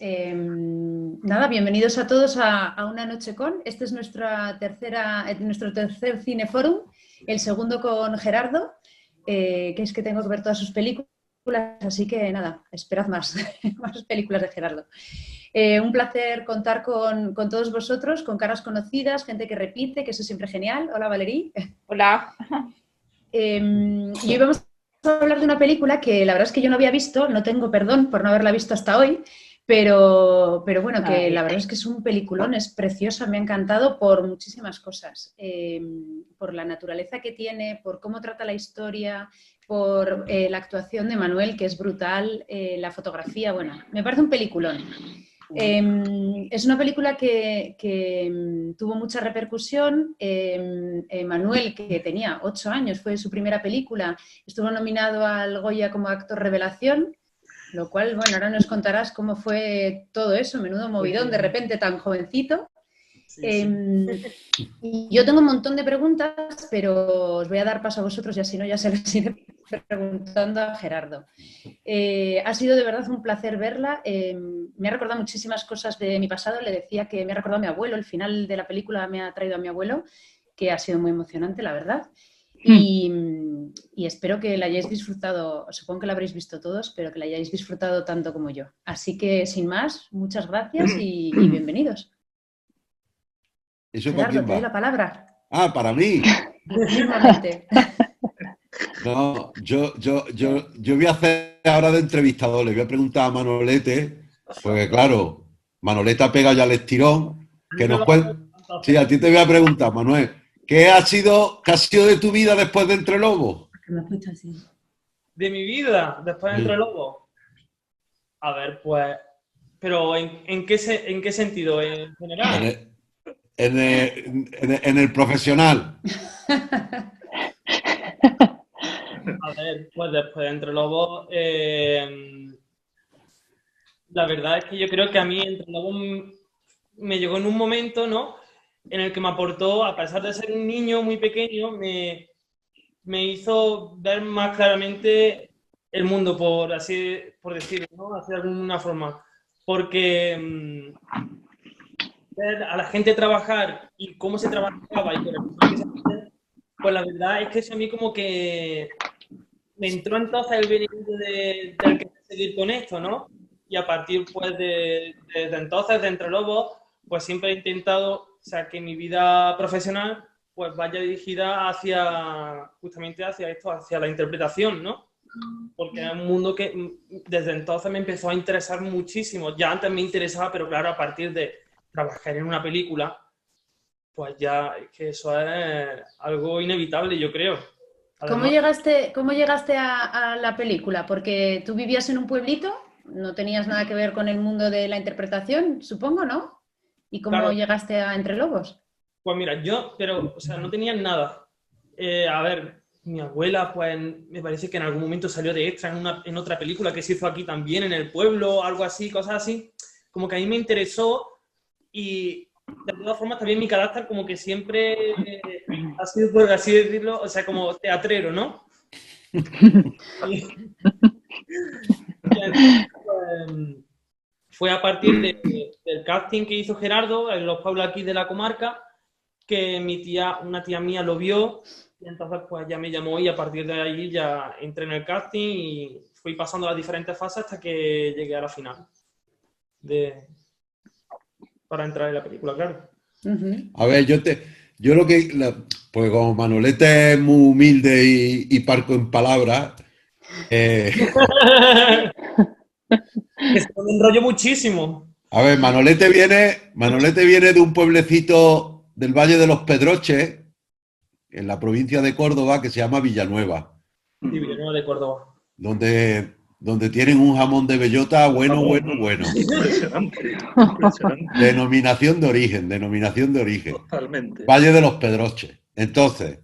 Nada, bienvenidos a todos a Una Noche con. Este es nuestro tercer Cineforum, el segundo con Gerardo, que es que tengo que ver todas sus películas, así que nada, esperad más, más películas de Gerardo. Un placer contar con todos vosotros, con caras conocidas, gente que repite, que eso es siempre genial. Hola, Valerí. Hola. Y hoy vamos a hablar de una película que la verdad es que yo no había visto, no tengo perdón por no haberla visto hasta hoy, pero bueno, que la verdad es que es un peliculón, es preciosa, me ha encantado por muchísimas cosas, por la naturaleza que tiene, por cómo trata la historia, por la actuación de Manuel, que es brutal, la fotografía, bueno, me parece un peliculón. Es una película que tuvo mucha repercusión. Manuel, que tenía 8 años, fue su primera película, estuvo nominado al Goya como actor revelación, lo cual, bueno, ahora nos contarás cómo fue todo eso, menudo movidón, de repente tan jovencito. Sí, sí. Y yo tengo un montón de preguntas, pero os voy a dar paso a vosotros y así no ya se les iré preguntando a Gerardo. Ha sido de verdad un placer verla. Me ha recordado muchísimas cosas de mi pasado. Le decía que me ha recordado a mi abuelo. El final de la película me ha traído a mi abuelo, que ha sido muy emocionante, la verdad. Y espero que la hayáis disfrutado, supongo que la habréis visto todos, pero que la hayáis disfrutado tanto como yo. Así que, sin más, muchas gracias y bienvenidos. ¿Eso para Gerardo, quién te doy va? la palabra. Ah, para mí. Mismamente. No, yo voy a hacer ahora de entrevistador, le voy a preguntar a Manolete, porque claro, Manolete ha pegado ya el estirón, A mí que me nos va a hacer cuente. Sí, entonces. a ti te voy a preguntar, Manuel, ¿qué ha sido de tu vida después de Entre Lobos? De mi vida, después de Entre Sí. Lobos. A ver, pues. Pero ¿en qué sentido? ¿En En general? el, en el profesional. A ver, pues después de Entre Lobos. La verdad es que yo creo que a mí Entre Lobos me llegó en un momento, ¿no? En el que me aportó, a pesar de ser un niño muy pequeño, me hizo ver más claramente el mundo, por decirlo, ¿no? Así de alguna forma. Porque ver a la gente trabajar y cómo se trabajaba y con el esfuerzo que se hacía, pues la verdad es que eso a mí como que me entró entonces el beneficio del que seguir con esto, ¿no? Y a partir pues desde entonces, de Entre Lobos, pues siempre he intentado, o sea, que mi vida profesional pues vaya dirigida hacia, justamente hacia esto, hacia la interpretación, ¿no? Porque es un mundo que desde entonces me empezó a interesar muchísimo. Ya antes me interesaba, pero claro, a partir de trabajar en una película, pues ya es que eso es algo inevitable, yo creo. ¿Cómo Además, llegaste a la película? Porque tú vivías en un pueblito, no tenías nada que ver con el mundo de la interpretación, supongo, ¿no? ¿Y cómo claro, llegaste a Entre Lobos? pues mira, pero, o sea, no tenía nada. A ver, mi abuela, pues me parece que en algún momento salió de extra en otra película que se hizo aquí también, en el pueblo, algo así, cosas así. Como que a mí me interesó y de todas formas también mi carácter como que siempre ha sido, por así decirlo, o sea, como teatrero, ¿no? Y, y entonces, pues, fue a partir del casting que hizo Gerardo en los pueblos aquí de la comarca que una tía mía lo vio y entonces pues ya me llamó y a partir de ahí ya entré en el casting y fui pasando las diferentes fases hasta que llegué a la final de, para entrar en la película, claro. A ver, pues como Manolete es muy humilde y parco en palabras, eh, Que se me enrolló muchísimo. a ver, Manolete viene de un pueblecito del Valle de los Pedroches, en la provincia de Córdoba, que se llama Villanueva, Sí, Villanueva de Córdoba. donde tienen un jamón de bellota bueno, Vamos, bueno, bueno. impresionante, impresionante, Denominación de origen. totalmente. Valle de los Pedroches. Entonces,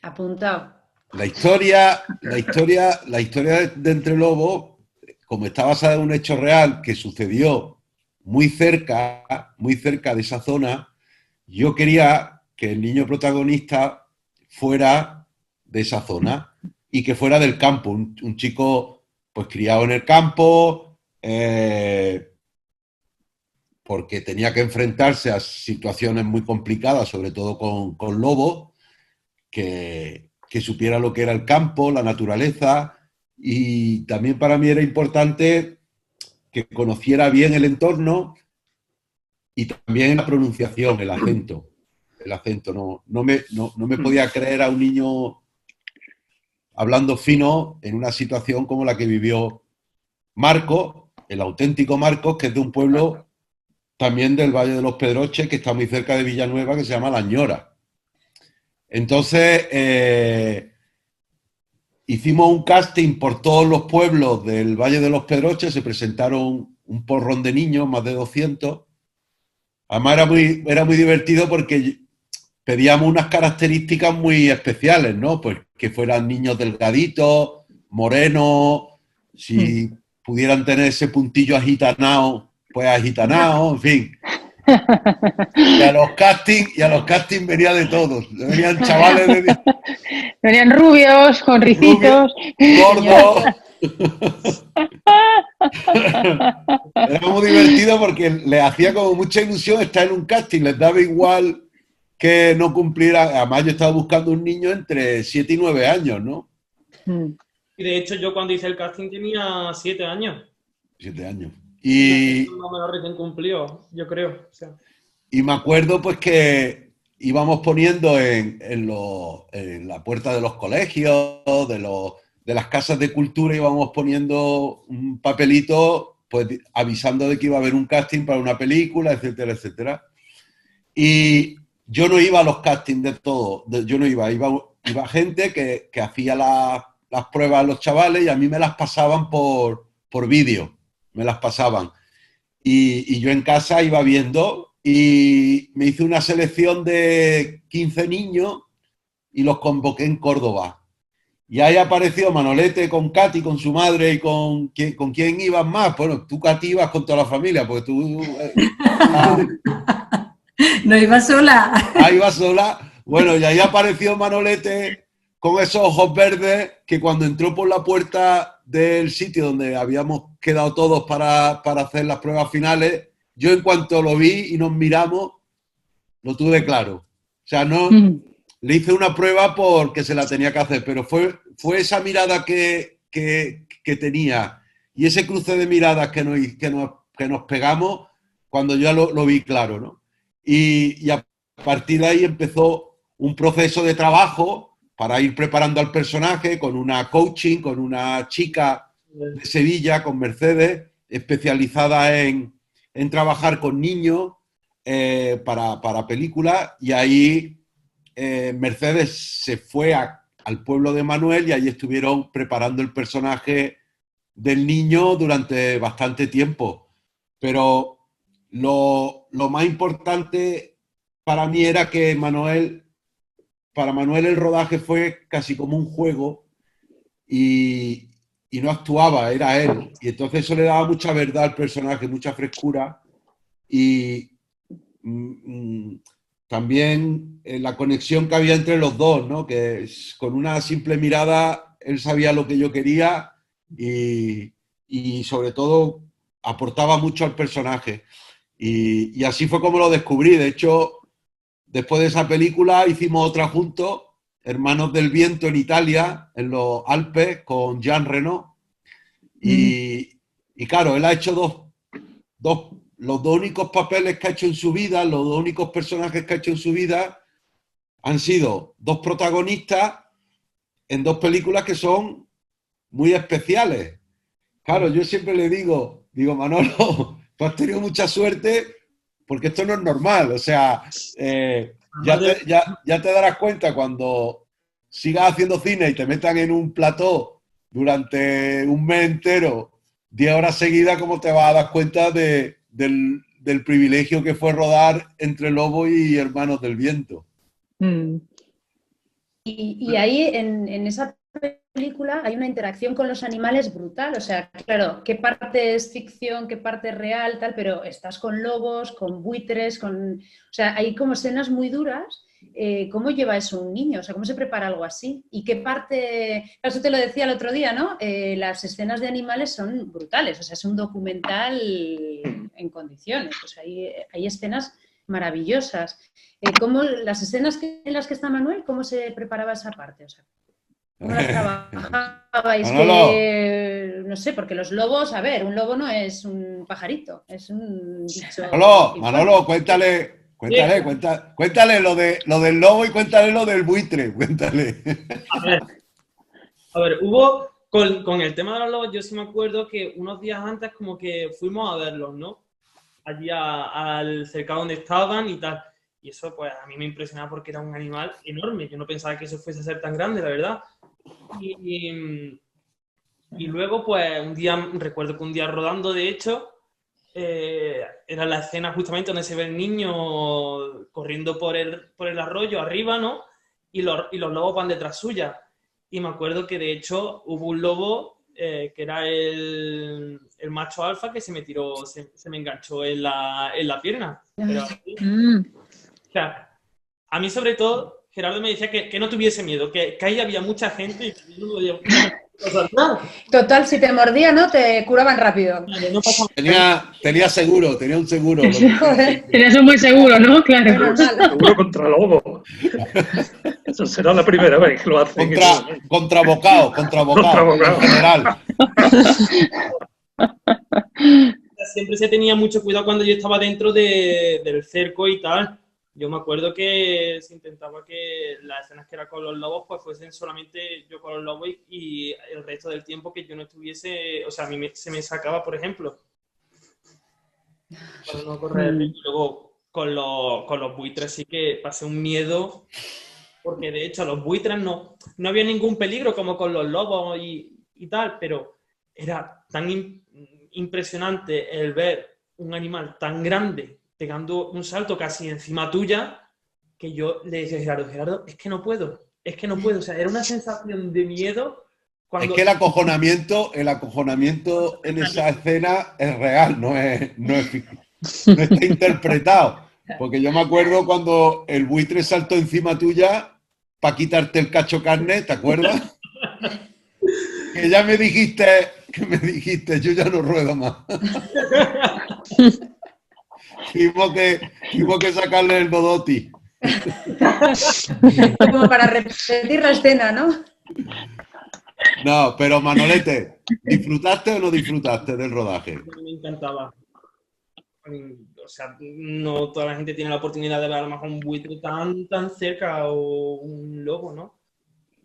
Apuntado. la historia de Entre Lobos, como está basada en un hecho real que sucedió muy cerca de esa zona, yo quería que el niño protagonista fuera de esa zona y que fuera del campo, un chico pues criado en el campo, porque tenía que enfrentarse a situaciones muy complicadas, sobre todo con lobos, que supiera lo que era el campo, la naturaleza, y también para mí era importante que conociera bien el entorno y también la pronunciación, el acento. El acento, no me podía creer a un niño hablando fino en una situación como la que vivió Marcos, el auténtico Marcos, que es de un pueblo también del Valle de los Pedroches, que está muy cerca de Villanueva, que se llama La Ñora. Entonces, hicimos un casting por todos los pueblos del Valle de los Pedroches, se presentaron un porrón de niños, más de 200. Además era muy divertido porque pedíamos unas características muy especiales, ¿no? Pues que fueran niños delgaditos, morenos, si pudieran tener ese puntillo agitanado, pues agitanado, en fin. Y a los castings venía de todos. Venían chavales de Venían rubios, con ricitos. gordos. Era muy divertido porque les hacía como mucha ilusión estar en un casting, les daba igual que no cumpliera. Además, yo estaba buscando un niño entre 7 y 9 años, ¿no? Y de hecho, yo cuando hice el casting tenía 7 años. 7 años. Y No me lo recién cumplió, yo creo. O sea. Y me acuerdo pues que íbamos poniendo en la puerta de los colegios, de las casas de cultura, íbamos poniendo un papelito pues avisando de que iba a haber un casting para una película, etcétera, etcétera. Y yo no iba a los castings de todo, yo no iba gente que hacía las pruebas a los chavales y a mí me las pasaban por vídeo, me las pasaban. Y yo en casa iba viendo y me hice una selección de 15 niños y los convoqué en Córdoba. Y ahí apareció Manolete con Katy, con su madre y con quién ibas más. Bueno, tú, Katy, ibas con toda la familia, porque tú... No iba sola. Ahí iba sola. Bueno, y ahí apareció Manolete con esos ojos verdes que cuando entró por la puerta del sitio donde habíamos quedado todos para hacer las pruebas finales, yo en cuanto lo vi y nos miramos, lo tuve claro. O sea, no le hice una prueba porque se la tenía que hacer, pero fue esa mirada que tenía y ese cruce de miradas que nos pegamos cuando yo lo vi claro, ¿no? Y a partir de ahí empezó un proceso de trabajo para ir preparando al personaje con una coaching, con una chica de Sevilla, con Mercedes, especializada en trabajar con niños para películas, y ahí Mercedes se fue al pueblo de Manuel y ahí estuvieron preparando el personaje del niño durante bastante tiempo. Pero lo más importante para mí era que para Manuel el rodaje fue casi como un juego y no actuaba, era él. Y entonces eso le daba mucha verdad al personaje, mucha frescura y también la conexión que había entre los dos, ¿no? Que con una simple mirada él sabía lo que yo quería y sobre todo aportaba mucho al personaje. Y así fue como lo descubrí. De hecho, después de esa película hicimos otra juntos, Hermanos del Viento, en Italia, en los Alpes, con Jean Reno. Y claro, él ha hecho los dos únicos papeles que ha hecho en su vida, los dos únicos personajes que ha hecho en su vida han sido dos protagonistas en dos películas que son muy especiales. Claro, yo siempre le digo, Manolo, tú has tenido mucha suerte porque esto no es normal. O sea, ya te darás cuenta cuando sigas haciendo cine y te metan en un plató durante un mes entero, 10 horas seguidas, cómo te vas a dar cuenta del privilegio que fue rodar Entre Lobos y Hermanos del Viento. Y ahí en esa película hay una interacción con los animales brutal, o sea, claro, qué parte es ficción, qué parte es real, tal, pero estás con lobos, con buitres, o sea, hay como escenas muy duras ¿cómo lleva eso un niño? O sea, ¿cómo se prepara algo así? ¿Y qué parte? Eso te lo decía el otro día, ¿no? Las escenas de animales son brutales, o sea, es un documental en condiciones. Pues hay escenas maravillosas. ¿Cómo las escenas en las que está Manuel, cómo se preparaba esa parte? O sea, ¿cómo las trabajabais? No sé, porque los lobos, a ver, un lobo no es un pajarito, es un bicho. Manolo, cuéntale lo del lobo y cuéntale lo del buitre, cuéntale. A ver, hubo, con el tema de los lobos, yo sí me acuerdo que unos días antes como que fuimos a verlos, ¿no? Allí al cercado donde estaban y tal. Y eso, pues, a mí me impresionaba porque era un animal enorme. Yo no pensaba que eso fuese a ser tan grande, la verdad. Y luego, pues, recuerdo que un día rodando, de hecho, era la escena justamente donde se ve el niño corriendo por el arroyo arriba, ¿no? Y los lobos van detrás suya. Y me acuerdo que, de hecho, hubo un lobo que era el macho alfa que se me enganchó en la pierna. Pero, o sea, a mí sobre todo, Gerardo me decía que no tuviese miedo, que ahí había mucha gente y que no podía pasar nada. Total, si te mordía, ¿no? Te curaban rápido. No pasaba nada. Tenía un seguro. Tenías un buen seguro, ¿no? Claro. Seguro contra lobo. Eso será la primera vez que lo hacen. Contra bocado, en general. Siempre se tenía mucho cuidado cuando yo estaba dentro del cerco y tal. Yo me acuerdo que se intentaba que las escenas que eran con los lobos pues fuesen solamente yo con los lobos y el resto del tiempo que yo no estuviese, o sea, a mí se me sacaba, por ejemplo, para no correr. Y luego con los buitres sí que pasé un miedo, porque de hecho a los buitres no había ningún peligro como con los lobos y tal, pero era tan impresionante el ver un animal tan grande pegando un salto casi encima tuya, que yo le decía a Gerardo, es que no puedo, o sea, era una sensación de miedo. Es que el acojonamiento en esa escena es real, no está interpretado, porque yo me acuerdo cuando el buitre saltó encima tuya para quitarte el cacho carne, ¿te acuerdas? Que ya me dijiste, yo ya no ruedo más. Tuvimos que sacarle el Dodoti. Como para repetir la escena, ¿no? No, pero Manolete, ¿disfrutaste o no disfrutaste del rodaje? Me encantaba. O sea, no toda la gente tiene la oportunidad de ver a lo mejor un buitre tan cerca o un lobo, ¿no?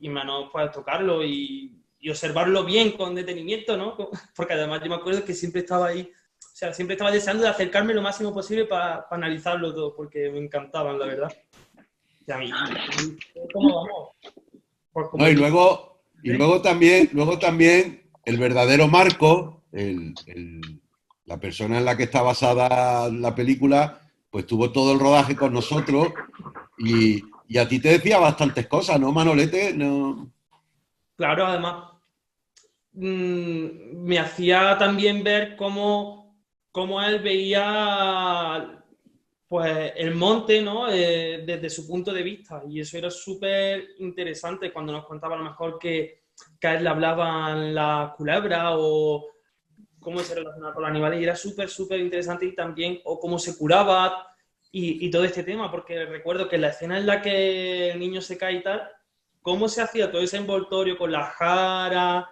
Y menos para tocarlo y observarlo bien, con detenimiento, ¿no? Porque además yo me acuerdo que siempre estaba ahí. O sea, siempre estaba deseando de acercarme lo máximo posible para analizarlo todo, porque me encantaban, la verdad. Y a mí, ¿cómo vamos? No, y luego también el verdadero Marco, la persona en la que está basada la película, pues tuvo todo el rodaje con nosotros y a ti te decía bastantes cosas, ¿no, Manolete? No. Claro, además, me hacía también ver cómo él veía pues el monte, ¿no? Desde su punto de vista, y eso era súper interesante cuando nos contaba a lo mejor que a él le hablaban las culebras o cómo se relacionaba con los animales, y era súper interesante, y también o cómo se curaba y todo este tema, porque recuerdo que la escena en la que el niño se cae y tal, cómo se hacía todo ese envoltorio con la jara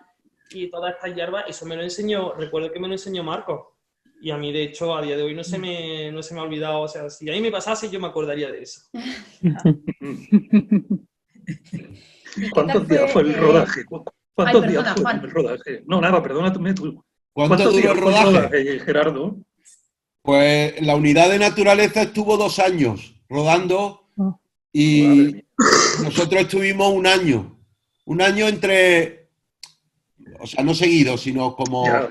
y todas estas hierbas, eso recuerdo que me lo enseñó Marco. Y a mí, de hecho, a día de hoy no se me ha olvidado. O sea, si a mí me pasase, yo me acordaría de eso. ¿Cuántos días fue el rodaje? ¿Cuántos días fue el rodaje? No, nada, perdóname tú. ¿Cuántos días fue el rodaje, Gerardo? Pues la unidad de naturaleza estuvo 2 años rodando y nosotros estuvimos 1 año. 1 año entre, o sea, no seguido, sino como... Ya.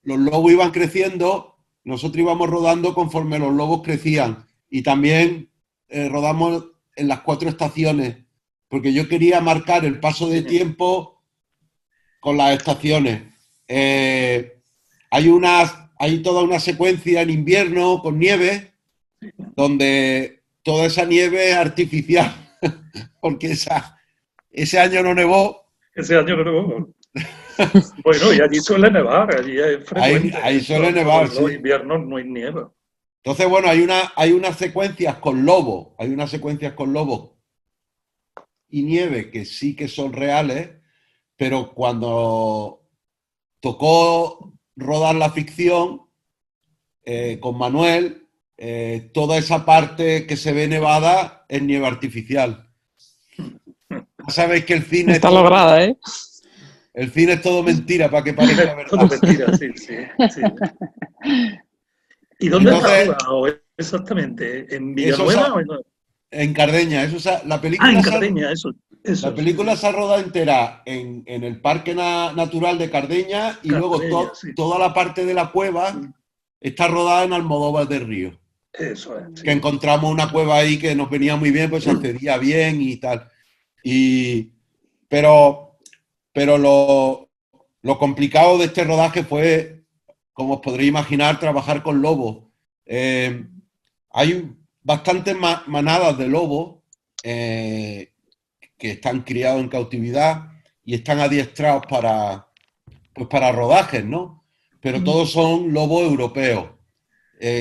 Los lobos iban creciendo, nosotros íbamos rodando conforme los lobos crecían. Y también rodamos en las 4 estaciones, porque yo quería marcar el paso de tiempo con las estaciones. Hay toda una secuencia en invierno con nieve, donde toda esa nieve es artificial, porque ese año no nevó. Ese año no nevó. Bueno, y allí suele nevar, allí es frecuente. Ahí suele nevar, en los inviernos no hay nieve. Entonces, bueno, hay unas secuencias con lobos, y nieve que sí que son reales, pero cuando tocó rodar la ficción con Manuel, toda esa parte que se ve nevada es nieve artificial. Ya sabéis que el cine está lograda, ¿eh? El cine es todo mentira para que parezca verdad. Todo mentira, sí. ¿Y dónde has rodado exactamente? ¿En Villanueva o en Cardeña? La película en Cardeña, eso. La película se ha rodado entera en el Parque Natural de Cardeña y luego toda la parte de la cueva está rodada en Almodóvar del Río. Eso es. Sí. Que encontramos una cueva ahí que nos venía muy bien, pues se accedía bien y tal. Pero lo complicado de este rodaje fue, como os podréis imaginar, trabajar con lobos. Hay bastantes manadas de lobos que están criados en cautividad y están adiestrados para rodajes, ¿no? Pero todos son lobos europeos.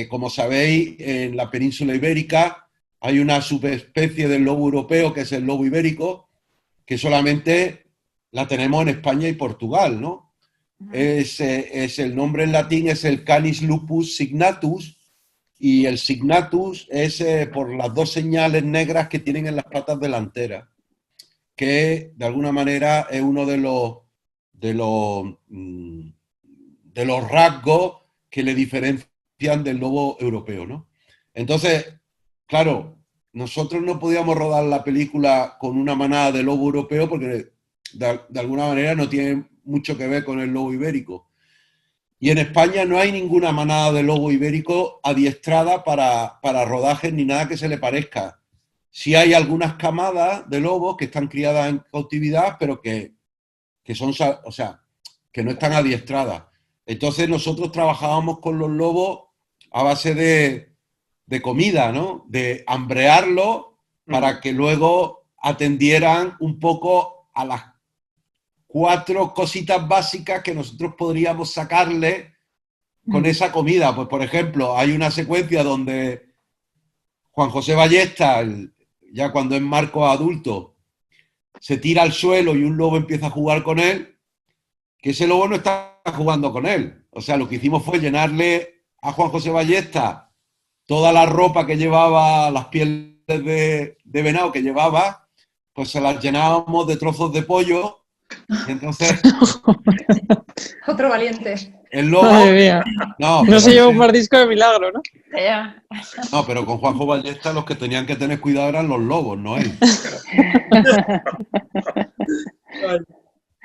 Como sabéis, en la península ibérica hay una subespecie del lobo europeo, que es el lobo ibérico, que solamente la tenemos en España y Portugal, ¿no? Es el nombre en latín es el Canis lupus signatus, y el signatus es por las dos señales negras que tienen en las patas delanteras, que de alguna manera es uno de los rasgos que le diferencian del lobo europeo, ¿no? Entonces, claro, nosotros no podíamos rodar la película con una manada de lobo europeo porque de alguna manera no tiene mucho que ver con el lobo ibérico. Y en España no hay ninguna manada de lobo ibérico adiestrada para rodajes ni nada que se le parezca. Sí hay algunas camadas de lobos que están criadas en cautividad, pero que son, o sea, que no están adiestradas. Entonces nosotros trabajábamos con los lobos a base de comida, ¿no? De hambrearlos para que luego atendieran un poco a las 4 cositas básicas que nosotros podríamos sacarle con esa comida. Pues, por ejemplo, hay una secuencia donde Juan José Ballesta, ya cuando es Marco adulto, se tira al suelo y un lobo empieza a jugar con él, que ese lobo no está jugando con él. O sea, lo que hicimos fue llenarle a Juan José Ballesta toda la ropa que llevaba, las pieles de venado que llevaba, pues se las llenábamos de trozos de pollo. Y entonces otro valiente. El lobo no se lleva un mordisco de milagro, ¿no? Ya. No, pero con Juanjo Ballesta los que tenían que tener cuidado eran los lobos, no él.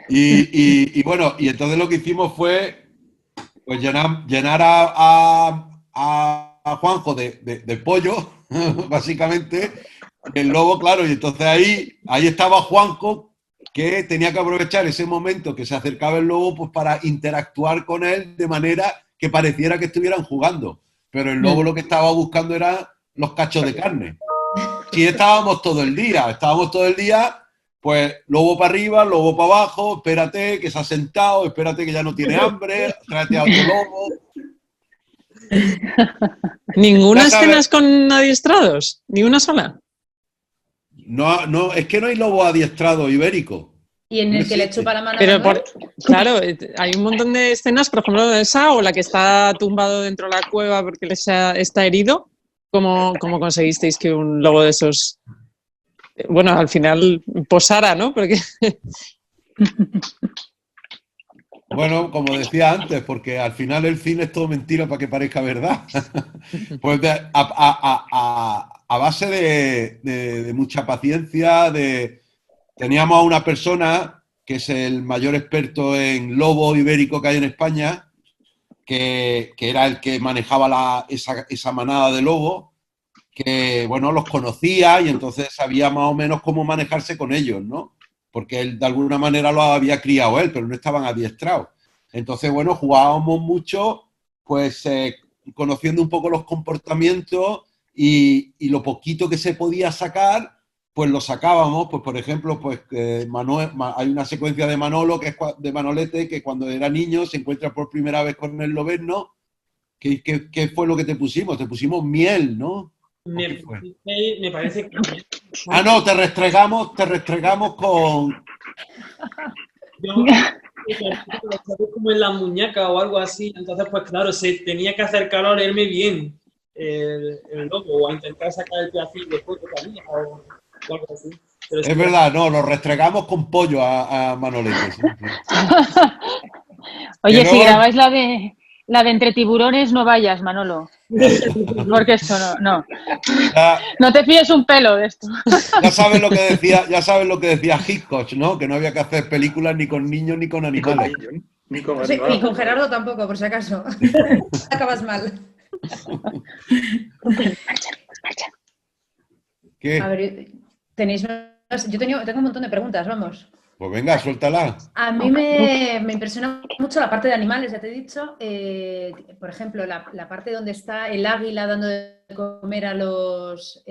Y bueno, y entonces lo que hicimos fue pues llenar a Juanjo de pollo, básicamente, el lobo, claro, y entonces ahí estaba Juanjo, que tenía que aprovechar ese momento que se acercaba el lobo pues para interactuar con él de manera que pareciera que estuvieran jugando. Pero el lobo lo que estaba buscando eran los cachos de carne. Si estábamos todo el día, pues lobo para arriba, lobo para abajo, espérate que se ha sentado, espérate que ya no tiene hambre, tráete a otro lobo. ¿Ninguna escena es con adiestrados? ¿Ni una sola? No, es que no hay lobo adiestrado ibérico. Y en el que le chupa la mano. Pero claro, hay un montón de escenas, por ejemplo, esa o la que está tumbado dentro de la cueva porque está herido. ¿Cómo conseguisteis que un lobo de esos, bueno, al final posara, ¿no? Porque bueno, como decía antes, porque al final el cine es todo mentira para que parezca verdad. Pues a base de mucha paciencia, teníamos a una persona que es el mayor experto en lobo ibérico que hay en España, que era el que manejaba esa manada de lobos, que, bueno, los conocía y entonces sabía más o menos cómo manejarse con ellos, ¿no? Porque él de alguna manera los había criado él, pero no estaban adiestrados. Entonces, bueno, jugábamos mucho, pues conociendo un poco los comportamientos y lo poquito que se podía sacar, pues lo sacábamos. Pues por ejemplo, pues hay una secuencia de Manolo, que es de Manolete, que cuando era niño se encuentra por primera vez con el Lobezno. ¿Qué fue lo que te pusimos? Te pusimos miel, ¿no? Me parece que... Ah, no, te restregamos con... como en la muñeca o algo así, entonces pues claro, se tenía que acercar a olerme bien el lobo o a intentar sacar el pedacito de foto también o algo así. Pero es verdad, no, lo restregamos con pollo a Manolete. ¿Sí? Oye, si grabáis la de entre tiburones, no vayas, Manolo. Porque esto no. No te fíes un pelo de esto. Ya sabes lo que decía Hitchcock, ¿no? Que no había que hacer películas ni con niños ni con animales. Ni con Gerardo tampoco, por si acaso. Acabas mal. ¿Qué? A ver, yo tengo un montón de preguntas, vamos. Pues venga, suéltala. A mí me impresiona mucho la parte de animales, ya te he dicho. Por ejemplo, la parte donde está el águila dando de comer a los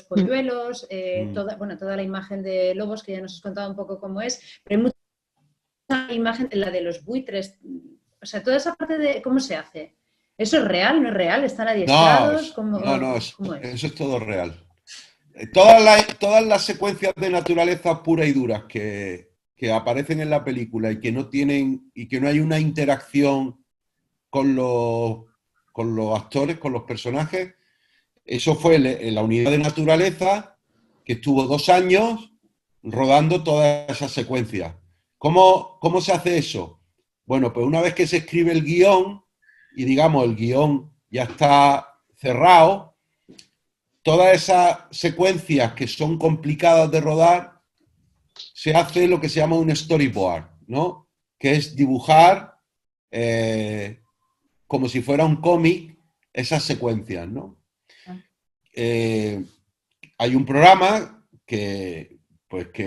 polluelos, toda la imagen de lobos, que ya nos has contado un poco cómo es, pero hay mucha imagen, la de los buitres. O sea, toda esa parte de cómo se hace. ¿Eso es real? ¿No es real? ¿Están adiestrados? No, eso es todo real. Todas las secuencias de naturaleza pura y duras que aparecen en la película y que no hay una interacción con los actores, con los personajes, eso fue en la unidad de naturaleza, que estuvo 2 años rodando todas esas secuencias. ¿Cómo se hace eso? Bueno, pues una vez que se escribe el guión y digamos el guión ya está cerrado, todas esas secuencias que son complicadas de rodar, se hace lo que se llama un storyboard, ¿no? Que es dibujar como si fuera un cómic esas secuencias, ¿no? Hay un programa que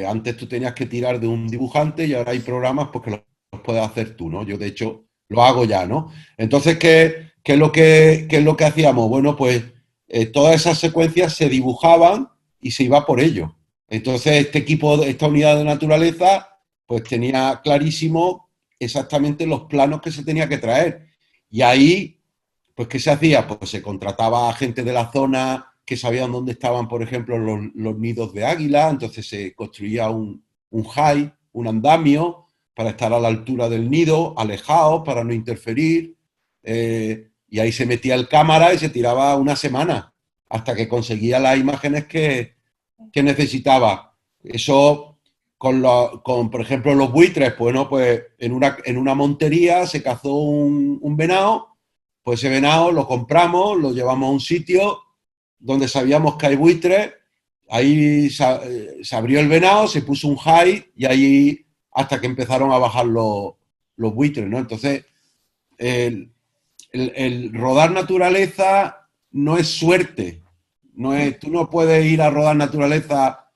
antes tú tenías que tirar de un dibujante y ahora hay programas pues, que los puedes hacer tú, ¿no? Yo, de hecho, lo hago ya, ¿no? Entonces, ¿qué es lo que hacíamos? Bueno, pues todas esas secuencias se dibujaban y se iba por ello. Entonces, esta unidad de naturaleza, pues tenía clarísimo exactamente los planos que se tenía que traer. Y ahí, pues, ¿qué se hacía? Pues se contrataba a gente de la zona que sabían dónde estaban, por ejemplo, los nidos de águila, entonces se construía un high, un andamio, para estar a la altura del nido, alejado, para no interferir, y ahí se metía el cámara y se tiraba una semana, hasta que conseguía las imágenes que necesitaba. Eso, por ejemplo, los buitres, bueno, pues en una montería se cazó un venado, pues ese venado lo compramos, lo llevamos a un sitio donde sabíamos que hay buitres, ahí se abrió el venado, se puso un high y ahí hasta que empezaron a bajar los buitres, ¿no? Entonces, el rodar naturaleza no es suerte, tú no puedes ir a rodar naturaleza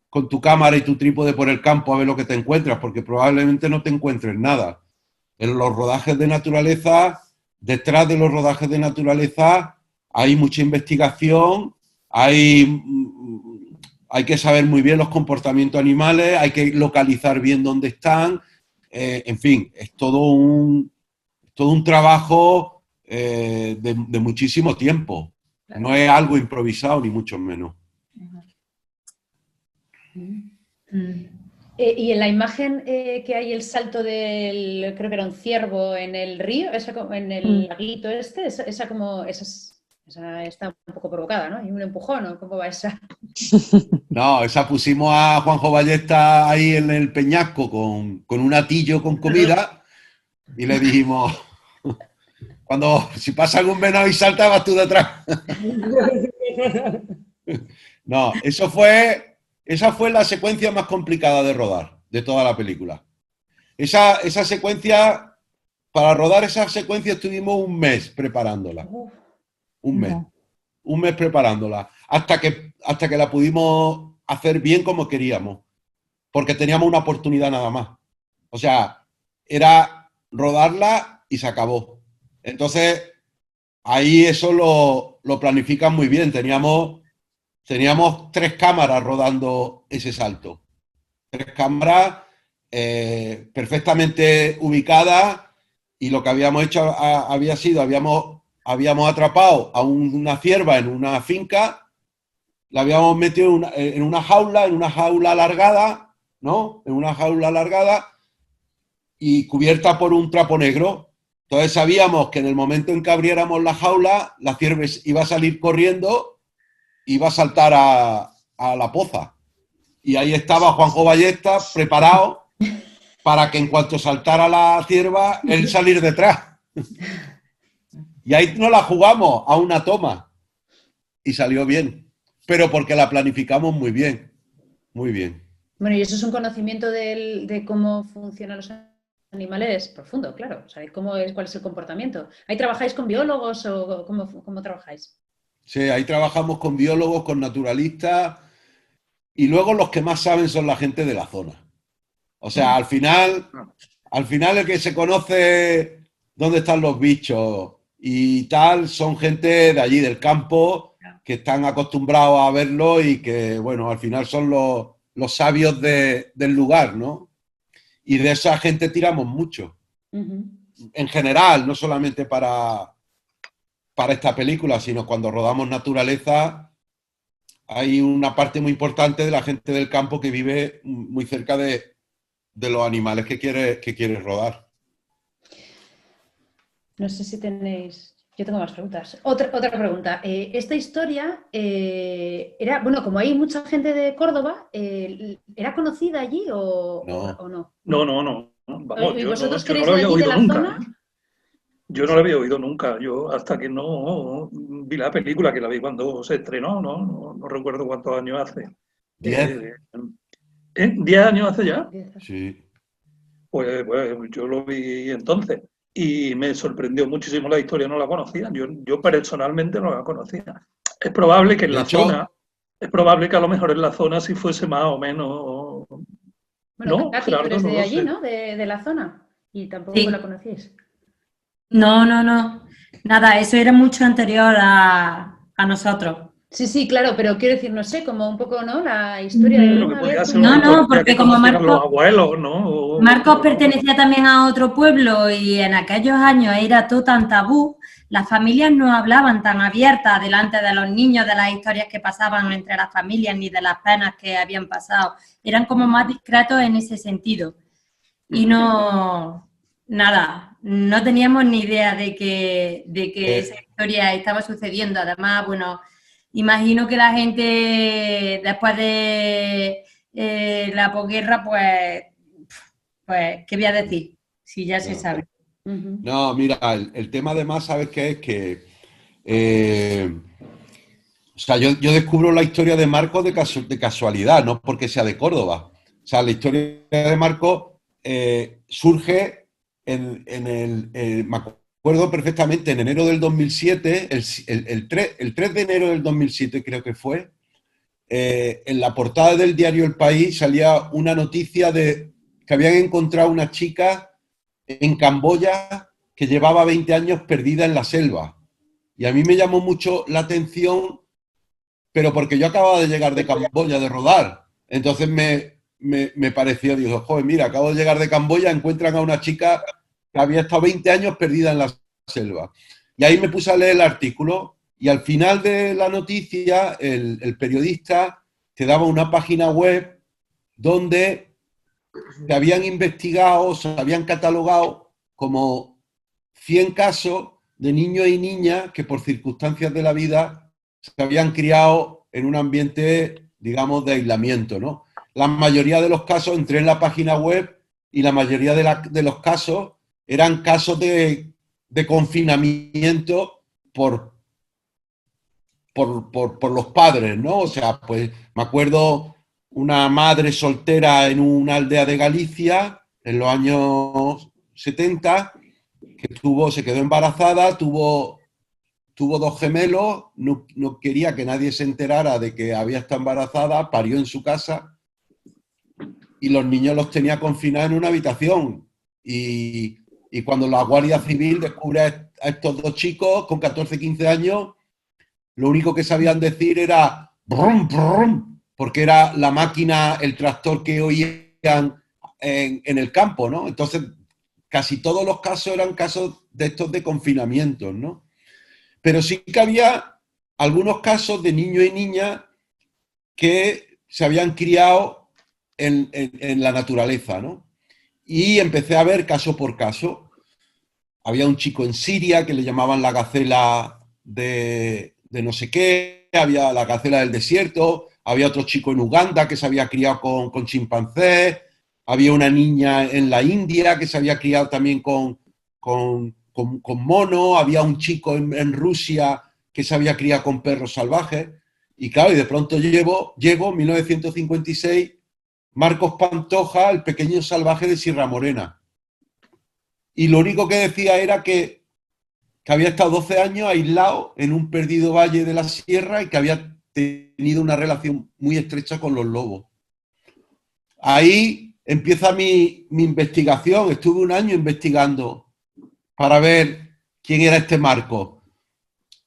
con tu cámara y tu trípode por el campo a ver lo que te encuentras, porque probablemente no te encuentres nada. En los rodajes de naturaleza, detrás de los rodajes de naturaleza, hay mucha investigación, hay que saber muy bien los comportamientos animales, hay que localizar bien dónde están, en fin, es todo un trabajo de muchísimo tiempo. No es algo improvisado, ni mucho menos. Y en la imagen que hay el salto creo que era un ciervo en el río, en el laguito esa está un poco provocada, ¿no? Y un empujón, ¿no? ¿Cómo va esa? No, esa pusimos a Juanjo Ballesta ahí en el peñasco con un atillo con comida y le dijimos, si pasa algún venado y salta, vas tú detrás. No, esa fue la secuencia más complicada de rodar de toda la película. Esa secuencia, para rodar esa secuencia estuvimos un mes preparándola. Un mes preparándola, hasta que la pudimos hacer bien como queríamos, porque teníamos una oportunidad nada más. O sea, era rodarla y se acabó. Entonces, ahí eso lo planifican muy bien. Teníamos 3 cámaras rodando ese salto. 3 cámaras perfectamente ubicadas, y lo que habíamos hecho había sido, habíamos atrapado a una cierva en una finca, la habíamos metido en una jaula alargada, ¿no? En una jaula alargada y cubierta por un trapo negro. Entonces sabíamos que en el momento en que abriéramos la jaula, la cierva iba a salir corriendo, iba a saltar a la poza. Y ahí estaba Juanjo Ballesta preparado para que en cuanto saltara la cierva, él salir detrás. Y ahí nos la jugamos a una toma. Y salió bien. Pero porque la planificamos muy bien. Muy bien. Bueno, y eso es un conocimiento de cómo funcionan los animales profundo, claro. O sea, cuál es el comportamiento. ¿Ahí trabajáis con biólogos o cómo trabajáis? Sí, ahí trabajamos con biólogos, con naturalistas, y luego los que más saben son la gente de la zona. O sea, al final el que se conoce dónde están los bichos y tal, son gente de allí, del campo, que están acostumbrados a verlo y que, bueno, al final son los sabios del lugar, ¿no? Y de esa gente tiramos mucho. En general, no solamente para esta película, sino cuando rodamos naturaleza, hay una parte muy importante de la gente del campo que vive muy cerca de los animales que quiere rodar. No sé si tenéis... Yo tengo más preguntas. Otra pregunta. Esta historia era... Bueno, como hay mucha gente de Córdoba, ¿era conocida allí o no? No. Vamos, ¿Y yo vosotros no queréis lo había de oído la nunca. zona? Yo no la había oído nunca. Yo hasta que no vi la película, que la vi cuando se estrenó, no recuerdo cuántos años hace. 10. 10 años hace ya. Sí. Pues yo lo vi entonces y me sorprendió muchísimo la historia, no la conocía. Yo personalmente no la conocía. Es probable que en la zona, es probable que a lo mejor en la zona sí fuese más o menos. Bueno, ¿No, Katy, tú Gerardo? eres No de lo allí, sé. ¿no? De la zona. Y tampoco Sí. la conocíais. No. Nada, eso era mucho anterior a nosotros. Sí, claro, pero quiero decir, no sé, como un poco, ¿no? La historia de Pero que una podía vez... ser una No, historia porque que como conocieran los Marcos abuelos, ¿no? Marcos pertenecía también a otro pueblo y en aquellos años era todo tan tabú, las familias no hablaban tan abiertas delante de los niños de las historias que pasaban entre las familias ni de las penas que habían pasado. Eran como más discretos en ese sentido. Y no teníamos ni idea de que esa historia estaba sucediendo. Además, bueno, imagino que la gente después de la posguerra, pues, ¿qué voy a decir? Si ya se sabe. No, mira, el tema además, ¿sabes qué es? Que, o sea, yo descubro la historia de Marcos de casualidad, no porque sea de Córdoba. O sea, la historia de Marcos surge me acuerdo perfectamente, en enero del 2007, el 3 de enero del 2007 creo que fue, en la portada del diario El País salía una noticia de que habían encontrado una chica en Camboya que llevaba 20 años perdida en la selva. Y a mí me llamó mucho la atención, pero porque yo acababa de llegar de Camboya de rodar. Entonces me pareció, digo, joder, mira, acabo de llegar de Camboya, encuentran a una chica que había estado 20 años perdida en la selva. Y ahí me puse a leer el artículo y al final de la noticia el periodista te daba una página web donde se habían investigado, se habían catalogado como 100 casos de niños y niñas que por circunstancias de la vida se habían criado en un ambiente, digamos, de aislamiento, ¿no? La mayoría de los casos, entré en la página web y la mayoría de los casos eran casos de confinamiento por los padres, ¿no? O sea, pues me acuerdo una madre soltera en una aldea de Galicia en los años 70 que se quedó embarazada, tuvo 2 gemelos, no quería que nadie se enterara de que había estado embarazada, parió en su casa y los niños los tenía confinados en una habitación. Y cuando la Guardia Civil descubre a estos 2 chicos con 14, 15 años, lo único que sabían decir era brum, brum, porque era la máquina, el tractor que oían en el campo, ¿no? Entonces, casi todos los casos eran casos de estos de confinamientos, ¿no? Pero sí que había algunos casos de niños y niñas que se habían criado en la naturaleza, ¿no? Y empecé a ver caso por caso. Había un chico en Siria que le llamaban la gacela de no sé qué, había la gacela del desierto, había otro chico en Uganda que se había criado con chimpancés, había una niña en la India que se había criado también con mono, había un chico en Rusia que se había criado con perros salvajes. Y claro, y de pronto llego, 1956, Marcos Pantoja, el pequeño salvaje de Sierra Morena. Y lo único que decía era que había estado 12 años aislado en un perdido valle de la sierra y que había tenido una relación muy estrecha con los lobos. Ahí empieza mi investigación. Estuve un año investigando para ver quién era este Marcos.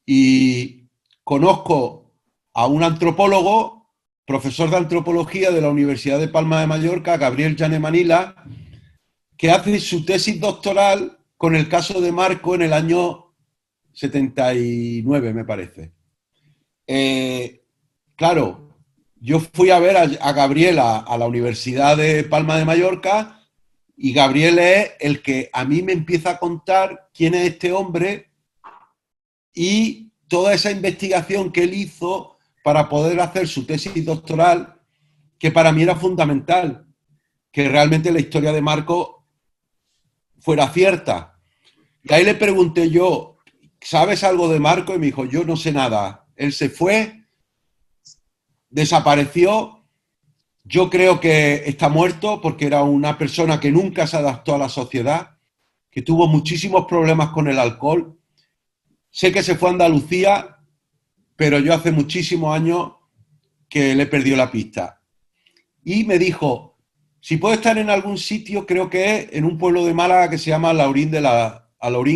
Y conozco a un antropólogo, profesor de antropología de la Universidad de Palma de Mallorca, Gabriel Llanemanila, que hace su tesis doctoral con el caso de Marcos en el año 79, me parece. Claro, yo fui a ver a Gabriel a la Universidad de Palma de Mallorca y Gabriel es el que a mí me empieza a contar quién es este hombre y toda esa investigación que él hizo para poder hacer su tesis doctoral, que para mí era fundamental, que realmente la historia de Marcos fuera cierta. Y ahí le pregunté yo, ¿sabes algo de Marcos? Y me dijo, yo no sé nada. Él se fue, desapareció. Yo creo que está muerto porque era una persona que nunca se adaptó a la sociedad, que tuvo muchísimos problemas con el alcohol. Sé que se fue a Andalucía, pero yo hace muchísimos años que le perdió la pista. Y me dijo, si puedo estar en algún sitio, creo que es en un pueblo de Málaga que se llama Alhaurín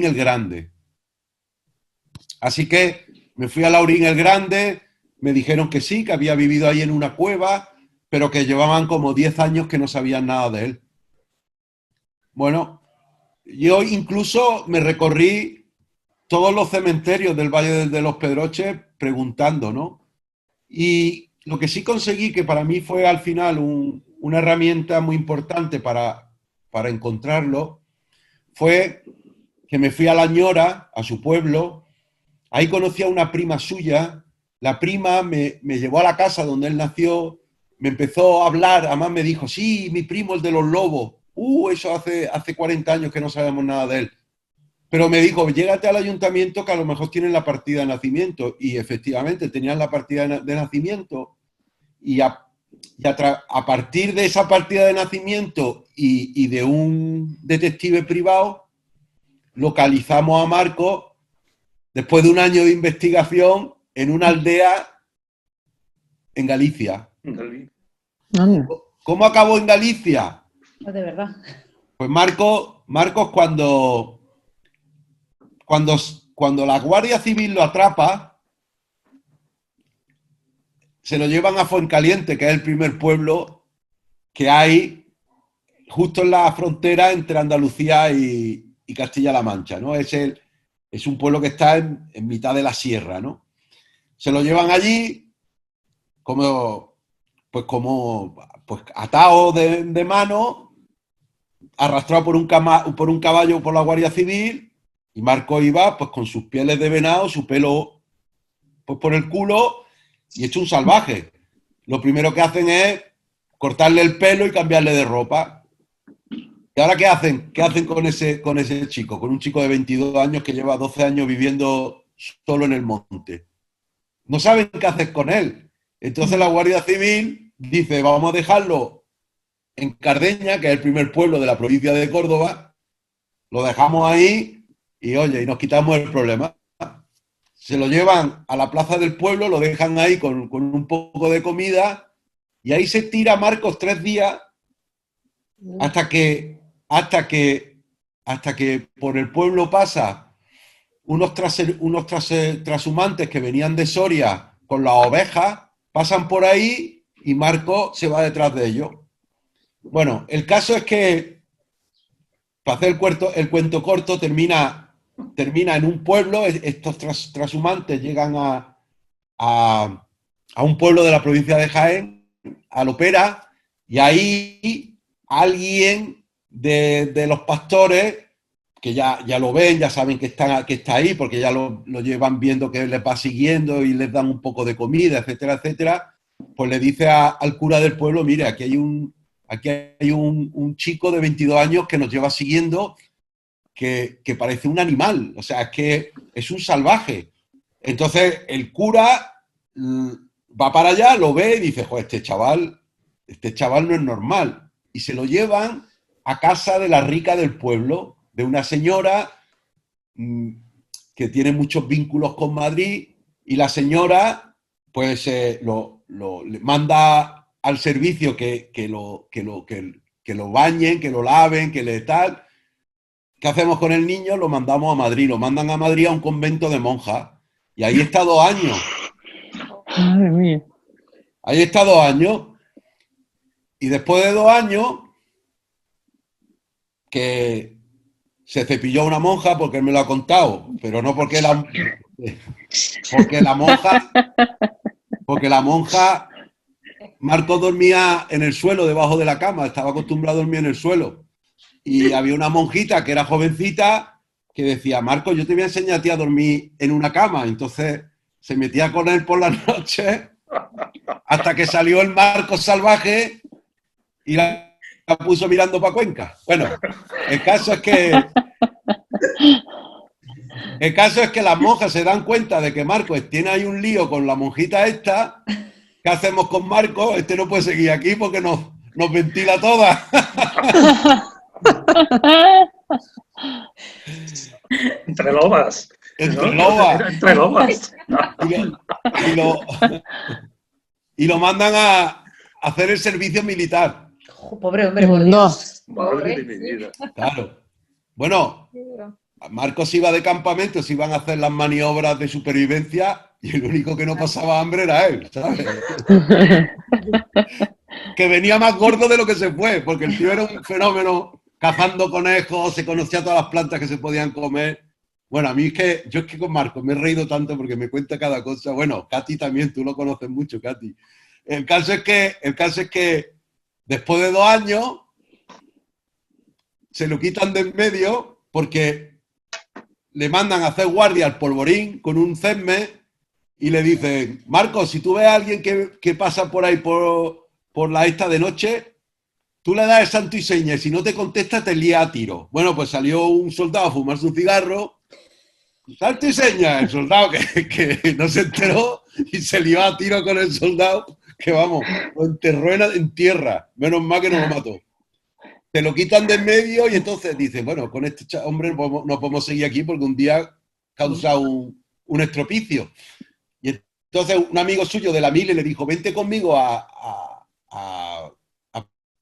el Grande. Así que me fui a Alhaurín el Grande, me dijeron que sí, que había vivido ahí en una cueva, pero que llevaban como 10 años que no sabían nada de él. Bueno, yo incluso me recorrí todos los cementerios del Valle de los Pedroches preguntando, ¿no? Y lo que sí conseguí, que para mí fue al final una herramienta muy importante para encontrarlo, fue que me fui a La Ñora, a su pueblo. Ahí conocí a una prima suya. La prima me llevó a la casa donde él nació, me empezó a hablar, además me dijo, sí, mi primo, el de los lobos. Eso hace 40 años que no sabemos nada de él. Pero me dijo, llégate al ayuntamiento que a lo mejor tienen la partida de nacimiento. Y efectivamente tenían la partida de nacimiento. Y a partir de esa partida de nacimiento y de un detective privado, localizamos a Marcos después de un año de investigación en una aldea en Galicia. ¿Cómo acabó en Galicia? No, de verdad. Pues Marcos cuando la Guardia Civil lo atrapa, se lo llevan a Fuencaliente, que es el primer pueblo que hay justo en la frontera entre Andalucía y Castilla-La Mancha, ¿no? Es un pueblo que está en mitad de la sierra, ¿no? Se lo llevan allí como atado de mano, arrastrado por un caballo por la Guardia Civil, y Marcos iba pues con sus pieles de venado, su pelo pues por el culo y hecho un salvaje. Lo primero que hacen es cortarle el pelo y cambiarle de ropa. ¿Y ahora qué hacen? ¿Qué hacen con ese chico? Con un chico de 22 años que lleva 12 años viviendo solo en el monte. No saben qué hacer con él. Entonces la Guardia Civil dice, vamos a dejarlo en Cardeña, que es el primer pueblo de la provincia de Córdoba, lo dejamos ahí y oye, y nos quitamos el problema. Se lo llevan a la plaza del pueblo, lo dejan ahí con un poco de comida y ahí se tira Marcos 3 días hasta que por el pueblo pasa trashumantes que venían de Soria con las ovejas, pasan por ahí y Marco se va detrás de ellos. Bueno, el caso es que, para hacer el cuento corto, termina en un pueblo. Estos trashumantes llegan a un pueblo de la provincia de Jaén, a Lopera, y ahí alguien de los pastores, que ya lo ven, ya saben que está ahí, porque ya lo llevan viendo que les va siguiendo y les dan un poco de comida, etcétera, etcétera, pues le dice al cura del pueblo: mire, aquí hay un chico de 22 años que nos lleva siguiendo, que parece un animal, o sea, es que es un salvaje. Entonces el cura va para allá, lo ve y dice: joder, este chaval no es normal. Y se lo llevan a casa de la rica del pueblo, de una señora que tiene muchos vínculos con Madrid, y la señora pues le manda al servicio que lo bañen, que lo laven, que le tal. ¿Qué hacemos con el niño? Lo mandamos a Madrid, lo mandan a Madrid a un convento de monjas, y ahí está 2 años. Madre mía. Ahí está 2 años, y después de 2 años que se cepilló una monja, porque él me lo ha contado, pero no porque la monja, Marco dormía en el suelo, debajo de la cama, estaba acostumbrado a dormir en el suelo, y había una monjita que era jovencita que decía: Marco, yo te voy a enseñar a ti a dormir en una cama. Entonces se metía con él por las noches hasta que salió el Marco salvaje y la puso mirando para Cuenca. Bueno, el caso es que las monjas se dan cuenta de que Marco tiene ahí un lío con la monjita esta. ¿Qué hacemos con Marco? Este no puede seguir aquí porque nos ventila toda. Entre lobas. Entre lobas. Entre lobas. Y lo mandan a hacer el servicio militar. Oh, pobre hombre, por Dios. Madre de mi vida. Claro. Bueno, Marcos iba de campamento, se iban a hacer las maniobras de supervivencia, y el único que no pasaba hambre era él, ¿sabes? Que venía más gordo de lo que se fue, porque el tío era un fenómeno, cazando conejos, se conocía todas las plantas que se podían comer. Bueno, a mí yo es que con Marcos me he reído tanto porque me cuenta cada cosa. Bueno, Katy también, tú lo conoces mucho, Katy. El caso es que después de 2 años se lo quitan de en medio porque le mandan a hacer guardia al Polvorín con un cesme y le dicen: Marcos, si tú ves a alguien que pasa por ahí por la esta de noche, tú le das el santo y seña, y si no te contesta te lía a tiro. Bueno, pues salió un soldado a fumarse un cigarro, santo y seña, el soldado que no se enteró y se lió a tiro con el soldado, que vamos, lo enterró en tierra, menos mal que no lo mató. Te lo quitan de en medio y entonces dicen: bueno, con este hombre no podemos seguir aquí porque un día causa un estropicio. Y entonces un amigo suyo de la Mili le dijo: vente conmigo a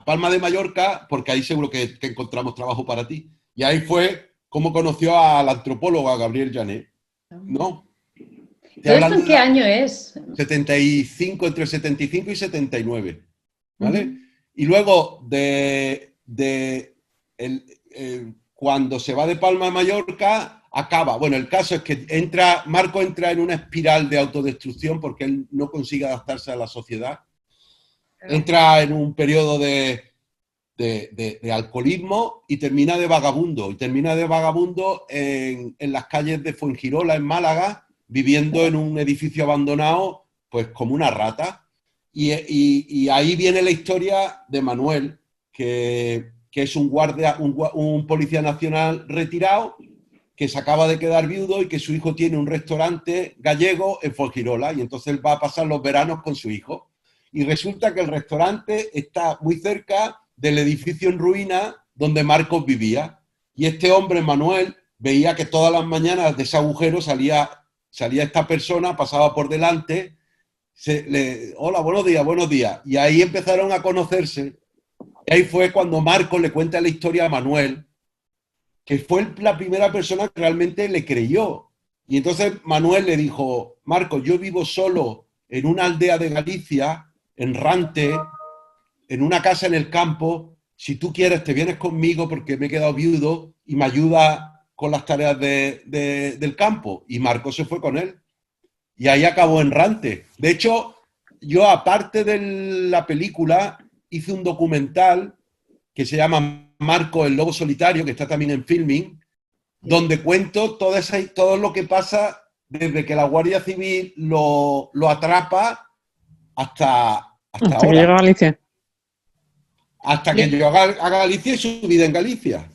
Palma de Mallorca, porque ahí seguro que encontramos trabajo para ti. Y ahí fue como conoció al antropólogo, a Gabriel Janet. ¿No? ¿Todo esto en qué año es? 75, entre 75 y 79. ¿Vale? Y luego cuando se va de Palma de Mallorca, acaba. Bueno, el caso es que Marco entra en una espiral de autodestrucción porque él no consigue adaptarse a la sociedad. Entra en un periodo de alcoholismo y termina de vagabundo. Y termina de vagabundo en las calles de Fuengirola, en Málaga, viviendo en un edificio abandonado, pues como una rata. Y ahí viene la historia de Manuel, que es un policía nacional retirado, que se acaba de quedar viudo y que su hijo tiene un restaurante gallego en Fuengirola, y entonces él va a pasar los veranos con su hijo. Y resulta que el restaurante está muy cerca del edificio en ruina donde Marcos vivía. Y este hombre, Manuel, veía que todas las mañanas de ese agujero salía esta persona, pasaba por delante, hola, buenos días. Y ahí empezaron a conocerse. Y ahí fue cuando Marcos le cuenta la historia a Manuel, que fue la primera persona que realmente le creyó. Y entonces Manuel le dijo, Marcos, yo vivo solo en una aldea de Galicia, en Rante, en una casa en el campo. Si tú quieres, te vienes conmigo porque me he quedado viudo y me ayuda con las tareas del campo. Y Marcos se fue con él. Y ahí acabó en Rante. De hecho, yo, aparte de la película, hice un documental que se llama Marcos, el lobo solitario, que está también en Filming, donde cuento todo lo que pasa desde que la Guardia Civil lo atrapa hasta que ahora. llega a Galicia. Hasta que llegó a Galicia y su vida en Galicia.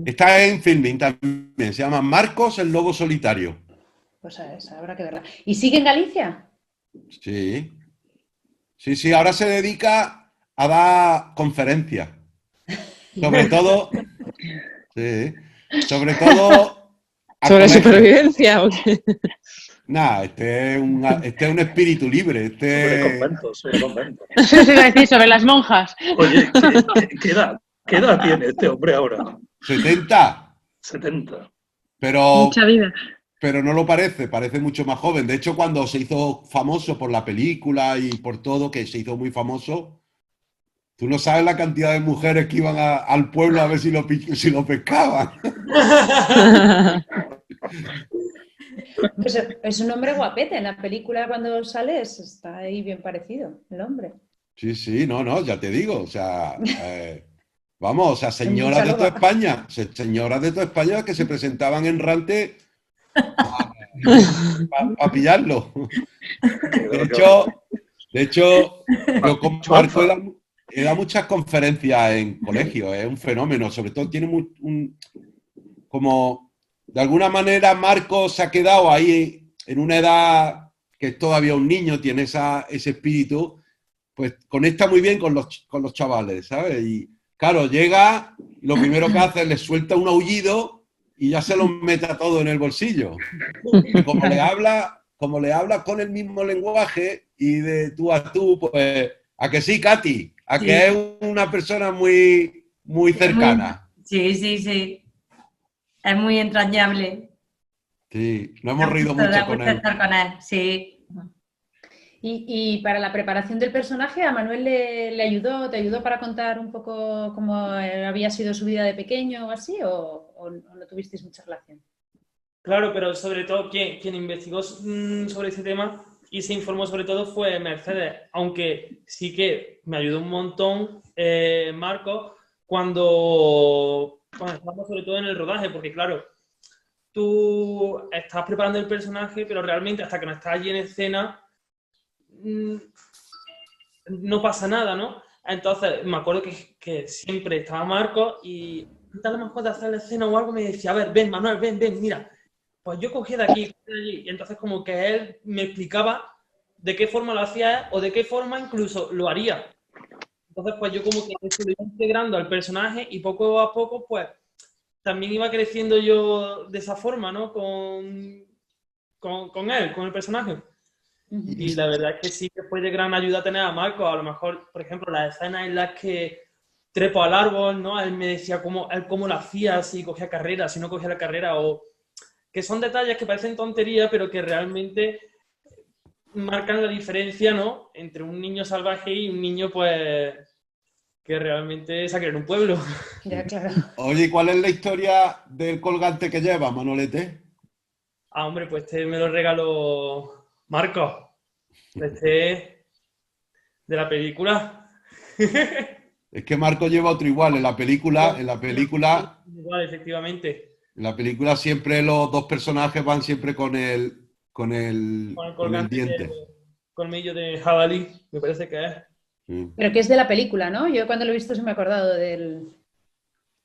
Está en Filming también. Se llama Marcos, el lobo solitario. Pues a esa, habrá que verla. ¿Y sigue en Galicia? Sí. Sí, ahora se dedica a dar conferencias. Sobre todo... Sí. Sobre todo... ¿Sobre supervivencia o qué? Nah, este es un espíritu libre. Sobre conventos. Eso se iba a decir, sobre las monjas. Oye, ¿qué edad tiene este hombre ahora? 70. 70. Mucha vida. Pero no lo parece mucho más joven. De hecho, cuando se hizo famoso por la película y por todo, que se hizo muy famoso, tú no sabes la cantidad de mujeres que iban al pueblo a ver si lo pescaban. Pues es un hombre guapete. En la película, cuando sales, está ahí bien parecido, el hombre. Sí, no, ya te digo. O sea, vamos, o sea, señoras de toda España, que se presentaban en Rante para pillarlo. De hecho, yo con Marco he dado muchas conferencias en colegios, es un fenómeno, sobre todo tiene como, de alguna manera Marco se ha quedado ahí en una edad que es todavía un niño, tiene ese espíritu, pues conecta muy bien con los chavales, ¿sabes? Y claro, llega, lo primero que hace es le suelta un aullido y ya se los mete a todo en el bolsillo. Y como le habla con el mismo lenguaje y de tú a tú, pues, ¿a que sí, Katy? ¿A que es una persona muy, muy cercana? Sí. Es muy entrañable. Sí, nos hemos reído mucho con él. Estar con él, sí. Y para la preparación del personaje, ¿a Manuel te ayudó para contar un poco cómo había sido su vida de pequeño o así? ¿O no tuvisteis mucha relación? Claro, pero sobre todo quien investigó sobre ese tema y se informó sobre todo fue Mercedes, aunque sí que me ayudó un montón Marco cuando estábamos sobre todo en el rodaje, porque claro, tú estás preparando el personaje, pero realmente hasta que no estás allí en escena no pasa nada, ¿no? Entonces me acuerdo que siempre estaba Marco y a lo mejor de hacer la escena o algo me decía, a ver, ven Manuel, ven, mira, pues yo cogí de aquí, de allí, y entonces como que él me explicaba de qué forma lo hacía o de qué forma incluso lo haría. Entonces pues yo como que se lo iba integrando al personaje y poco a poco pues también iba creciendo yo de esa forma, ¿no? Con él, con el personaje. Y la verdad es que sí que fue de gran ayuda tener a Marco. A lo mejor, por ejemplo, las escenas en las que trepo al árbol, ¿no? Él me decía cómo lo hacía, si cogía carrera, si no cogía la carrera, o que son detalles que parecen tonterías, pero que realmente marcan la diferencia, ¿no? Entre un niño salvaje y un niño, pues, que realmente se ha criado en un pueblo. Ya, claro. Oye, ¿cuál es la historia del colgante que lleva, Manolete? Ah, hombre, pues este me lo regaló Marco, de la película. Es que Marco lleva otro igual. En la película. Igual, efectivamente. En la película siempre los dos personajes van siempre con el diente. Colmillo de jabalí, me parece que es. Sí. Pero que es de la película, ¿no? Yo cuando lo he visto se me he acordado del...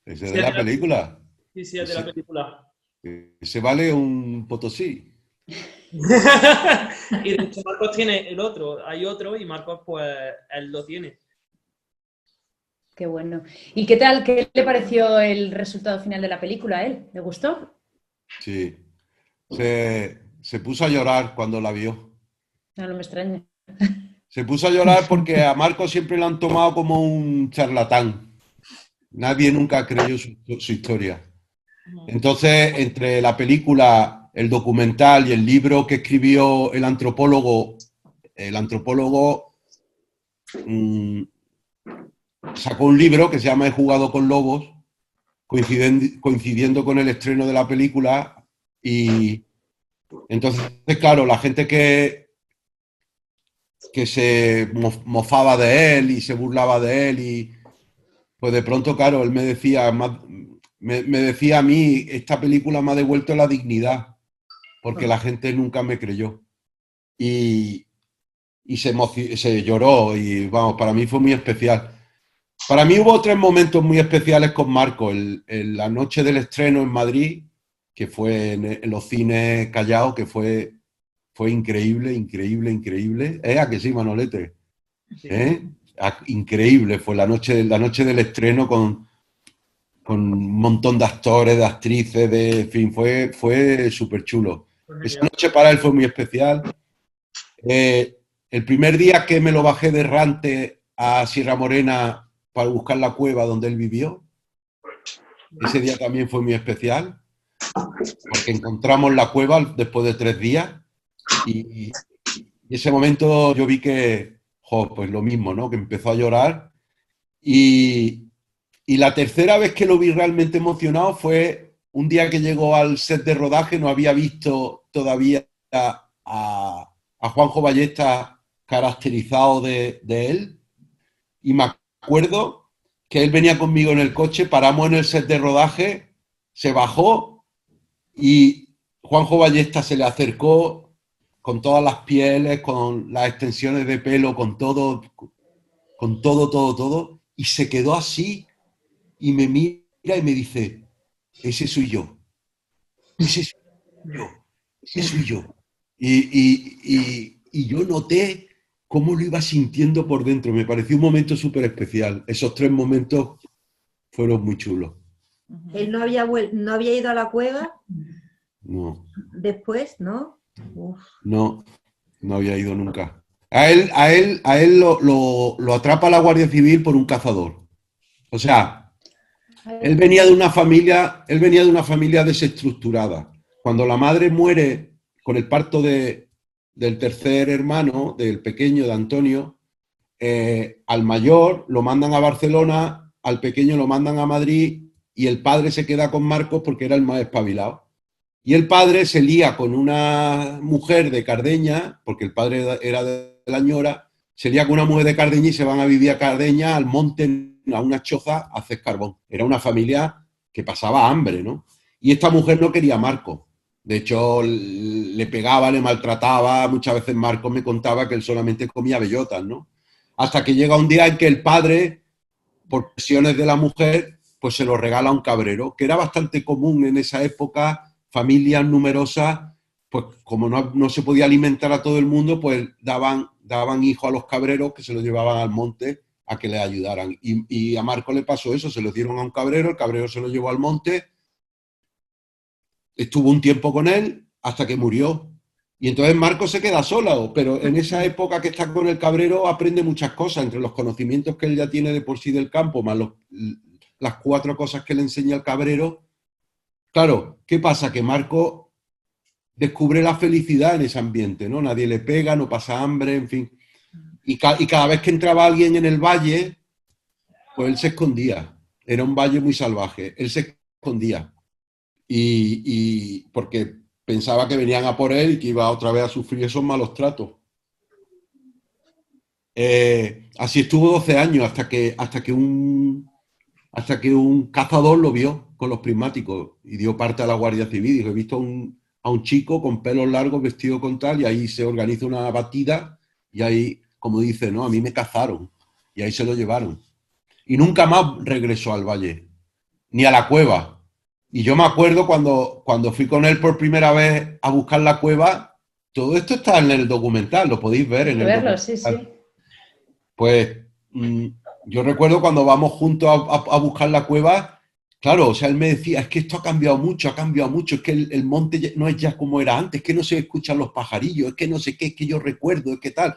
¿Ese es de la película? Sí, es de la película. Ese vale un potosí. Y de hecho Marcos tiene el otro, hay otro y Marcos pues él lo tiene. Qué bueno. ¿Y qué tal? ¿Qué le pareció el resultado final de la película a él? ¿Le gustó? Sí. Se puso a llorar cuando la vio. No me extraña. Se puso a llorar porque a Marcos siempre lo han tomado como un charlatán. Nadie nunca creyó su historia. Entonces, entre la película, el documental y el libro que escribió el antropólogo sacó un libro que se llama He jugado con lobos, coincidiendo con el estreno de la película, y entonces, claro, la gente que se mofaba de él y se burlaba de él, y pues de pronto, claro, él me decía a mí, esta película me ha devuelto la dignidad, porque la gente nunca me creyó. Y se lloró, y vamos, para mí fue muy especial. Para mí hubo 3 momentos muy especiales con Marco. La noche del estreno en Madrid, que fue en los cines Callao, que fue increíble, increíble, increíble. ¿A que sí, Manolete? Sí. Increíble fue la noche del estreno con un montón de actores, de actrices, en fin, fue súper chulo. Esa noche para él fue muy especial. El primer día que me lo bajé de Rante a Sierra Morena para buscar la cueva donde él vivió, ese día también fue muy especial, porque encontramos la cueva después de 3 días, y ese momento yo vi que, pues lo mismo, ¿no? Que empezó a llorar, y la tercera vez que lo vi realmente emocionado fue un día que llegó al set de rodaje. No había visto todavía a Juanjo Ballesta caracterizado de él, y me acuerdo que él venía conmigo en el coche, paramos en el set de rodaje, se bajó y Juanjo Ballesta se le acercó con todas las pieles, con las extensiones de pelo, con todo, y se quedó así y me mira y me dice: ese soy yo, ese soy yo. Y yo noté cómo lo iba sintiendo por dentro. Me pareció un momento súper especial. Esos 3 momentos fueron muy chulos. ¿Él no había ido a la cueva? No. Después, ¿no? Uf. No había ido nunca. A él lo atrapa la Guardia Civil por un cazador. O sea, él venía de una familia desestructurada. Cuando la madre muere con el parto del tercer hermano, del pequeño, de Antonio, al mayor lo mandan a Barcelona, al pequeño lo mandan a Madrid, y el padre se queda con Marcos porque era el más espabilado. Y el padre se lía con una mujer de Cardeña, porque el padre era de La Ñora, se lía con una mujer de Cardeña y se van a vivir a Cardeña, al monte, a una choza, a hacer carbón. Era una familia que pasaba hambre, ¿no? Y esta mujer no quería a Marcos. De hecho, le pegaba, le maltrataba. Muchas veces Marcos me contaba que él solamente comía bellotas, ¿no? Hasta que llega un día en que el padre, por presiones de la mujer, pues se lo regala a un cabrero, que era bastante común en esa época. Familias numerosas, pues como no se podía alimentar a todo el mundo, pues daban hijos a los cabreros, que se los llevaban al monte a que les ayudaran. Y a Marco le pasó eso, se lo dieron a un cabrero, el cabrero se lo llevó al monte, estuvo un tiempo con él hasta que murió. Y entonces Marco se queda solo, pero en esa época que está con el cabrero aprende muchas cosas, entre los conocimientos que él ya tiene de por sí del campo, más las 4 cosas que le enseña el cabrero. Claro, ¿qué pasa? Que Marco descubre la felicidad en ese ambiente, ¿no? Nadie le pega, no pasa hambre, en fin. Y cada vez que entraba alguien en el valle, pues él se escondía. Era un valle muy salvaje. Él se escondía. Y porque pensaba que venían a por él y que iba otra vez a sufrir esos malos tratos. Así estuvo 12 años hasta que un cazador lo vio con los prismáticos y dio parte a la Guardia Civil. Dijo: he visto a un chico con pelos largos, vestido con tal, y ahí se organiza una batida, y ahí, como dice, ¿no? A mí me cazaron, y ahí se lo llevaron. Y nunca más regresó al valle, ni a la cueva. Y yo me acuerdo cuando fui con él por primera vez a buscar la cueva. Todo esto está en el documental, lo podéis ver en el documental. Sí, sí. Pues yo recuerdo cuando vamos juntos a buscar la cueva, claro, o sea, él me decía: es que esto ha cambiado mucho, es que el monte no es ya como era antes, es que no se escuchan los pajarillos, es que no sé qué, es que yo recuerdo, es que tal.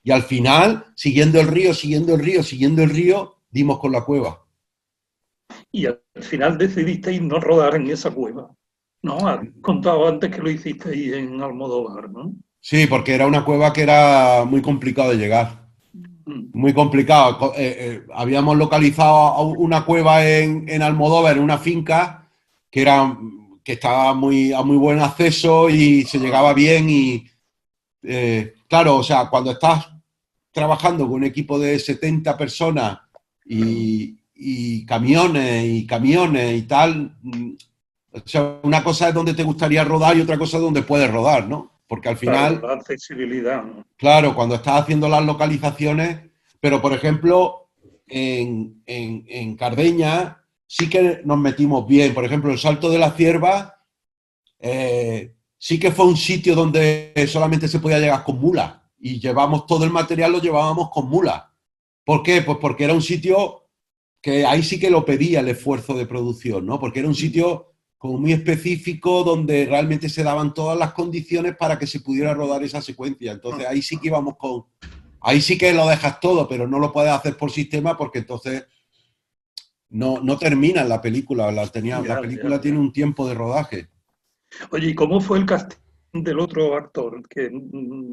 Y al final, siguiendo el río, dimos con la cueva. Y al final decidisteis no rodar en esa cueva. No, has contado antes que lo hiciste ahí en Almodóvar, ¿no? Sí, porque era una cueva que era muy complicado de llegar. Muy complicado. Habíamos localizado una cueva en Almodóvar, en una finca, que estaba a muy buen acceso y se llegaba bien. Y claro, o sea, cuando estás trabajando con un equipo de 70 personas y camiones y tal, o sea, una cosa es donde te gustaría rodar y otra cosa es donde puedes rodar, ¿no? Porque al final, Claro, la accesibilidad, ¿no? claro, cuando estás haciendo las localizaciones, pero por ejemplo, en Cardeña sí que nos metimos bien. Por ejemplo, el Salto de la Cierva sí que fue un sitio donde solamente se podía llegar con mulas y llevamos todo el material, lo llevábamos con mulas. ¿Por qué? Pues porque era un sitio que ahí sí que lo pedía el esfuerzo de producción, ¿no? Porque era un sitio como muy específico donde realmente se daban todas las condiciones para que se pudiera rodar esa secuencia. Entonces ahí sí que íbamos con... Ahí sí que lo dejas todo, pero no lo puedes hacer por sistema porque entonces no termina la película. La película tiene un tiempo de rodaje. Oye, ¿y cómo fue el casting del otro actor? Que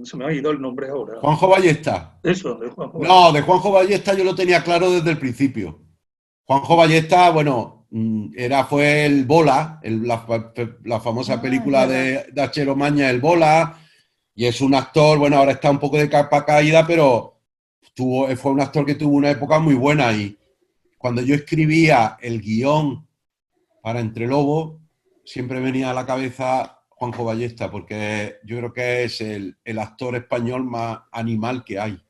se me ha ido el nombre ahora. Juanjo Ballesta. Eso, de Juanjo Ballesta. No, de Juanjo Ballesta yo lo tenía claro desde el principio. Juanjo Ballesta, bueno, fue el Bola, la famosa película de Achero Maña, el Bola, y es un actor, bueno, ahora está un poco de capa caída, pero fue un actor que tuvo una época muy buena y cuando yo escribía el guión para Entre Lobos, siempre venía a la cabeza Juanjo Ballesta, porque yo creo que es el actor español más animal que hay.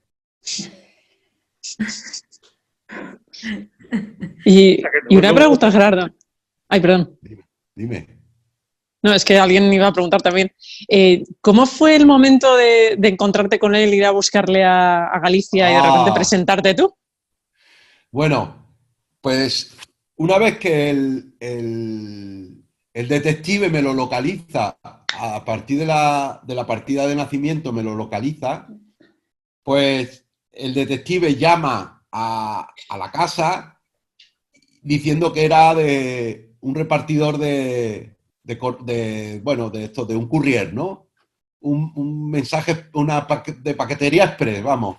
Y una pregunta, Gerardo. Ay, perdón. Dime. No, es que alguien iba a preguntar también. ¿Cómo fue el momento de encontrarte con él, ir a buscarle a Galicia y de repente presentarte tú? Bueno, pues una vez que el detective me lo localiza, a partir de la partida de nacimiento me lo localiza, pues el detective llama a la casa diciendo que era de un repartidor de un courier, ¿no? Un mensaje, de paquetería express, vamos,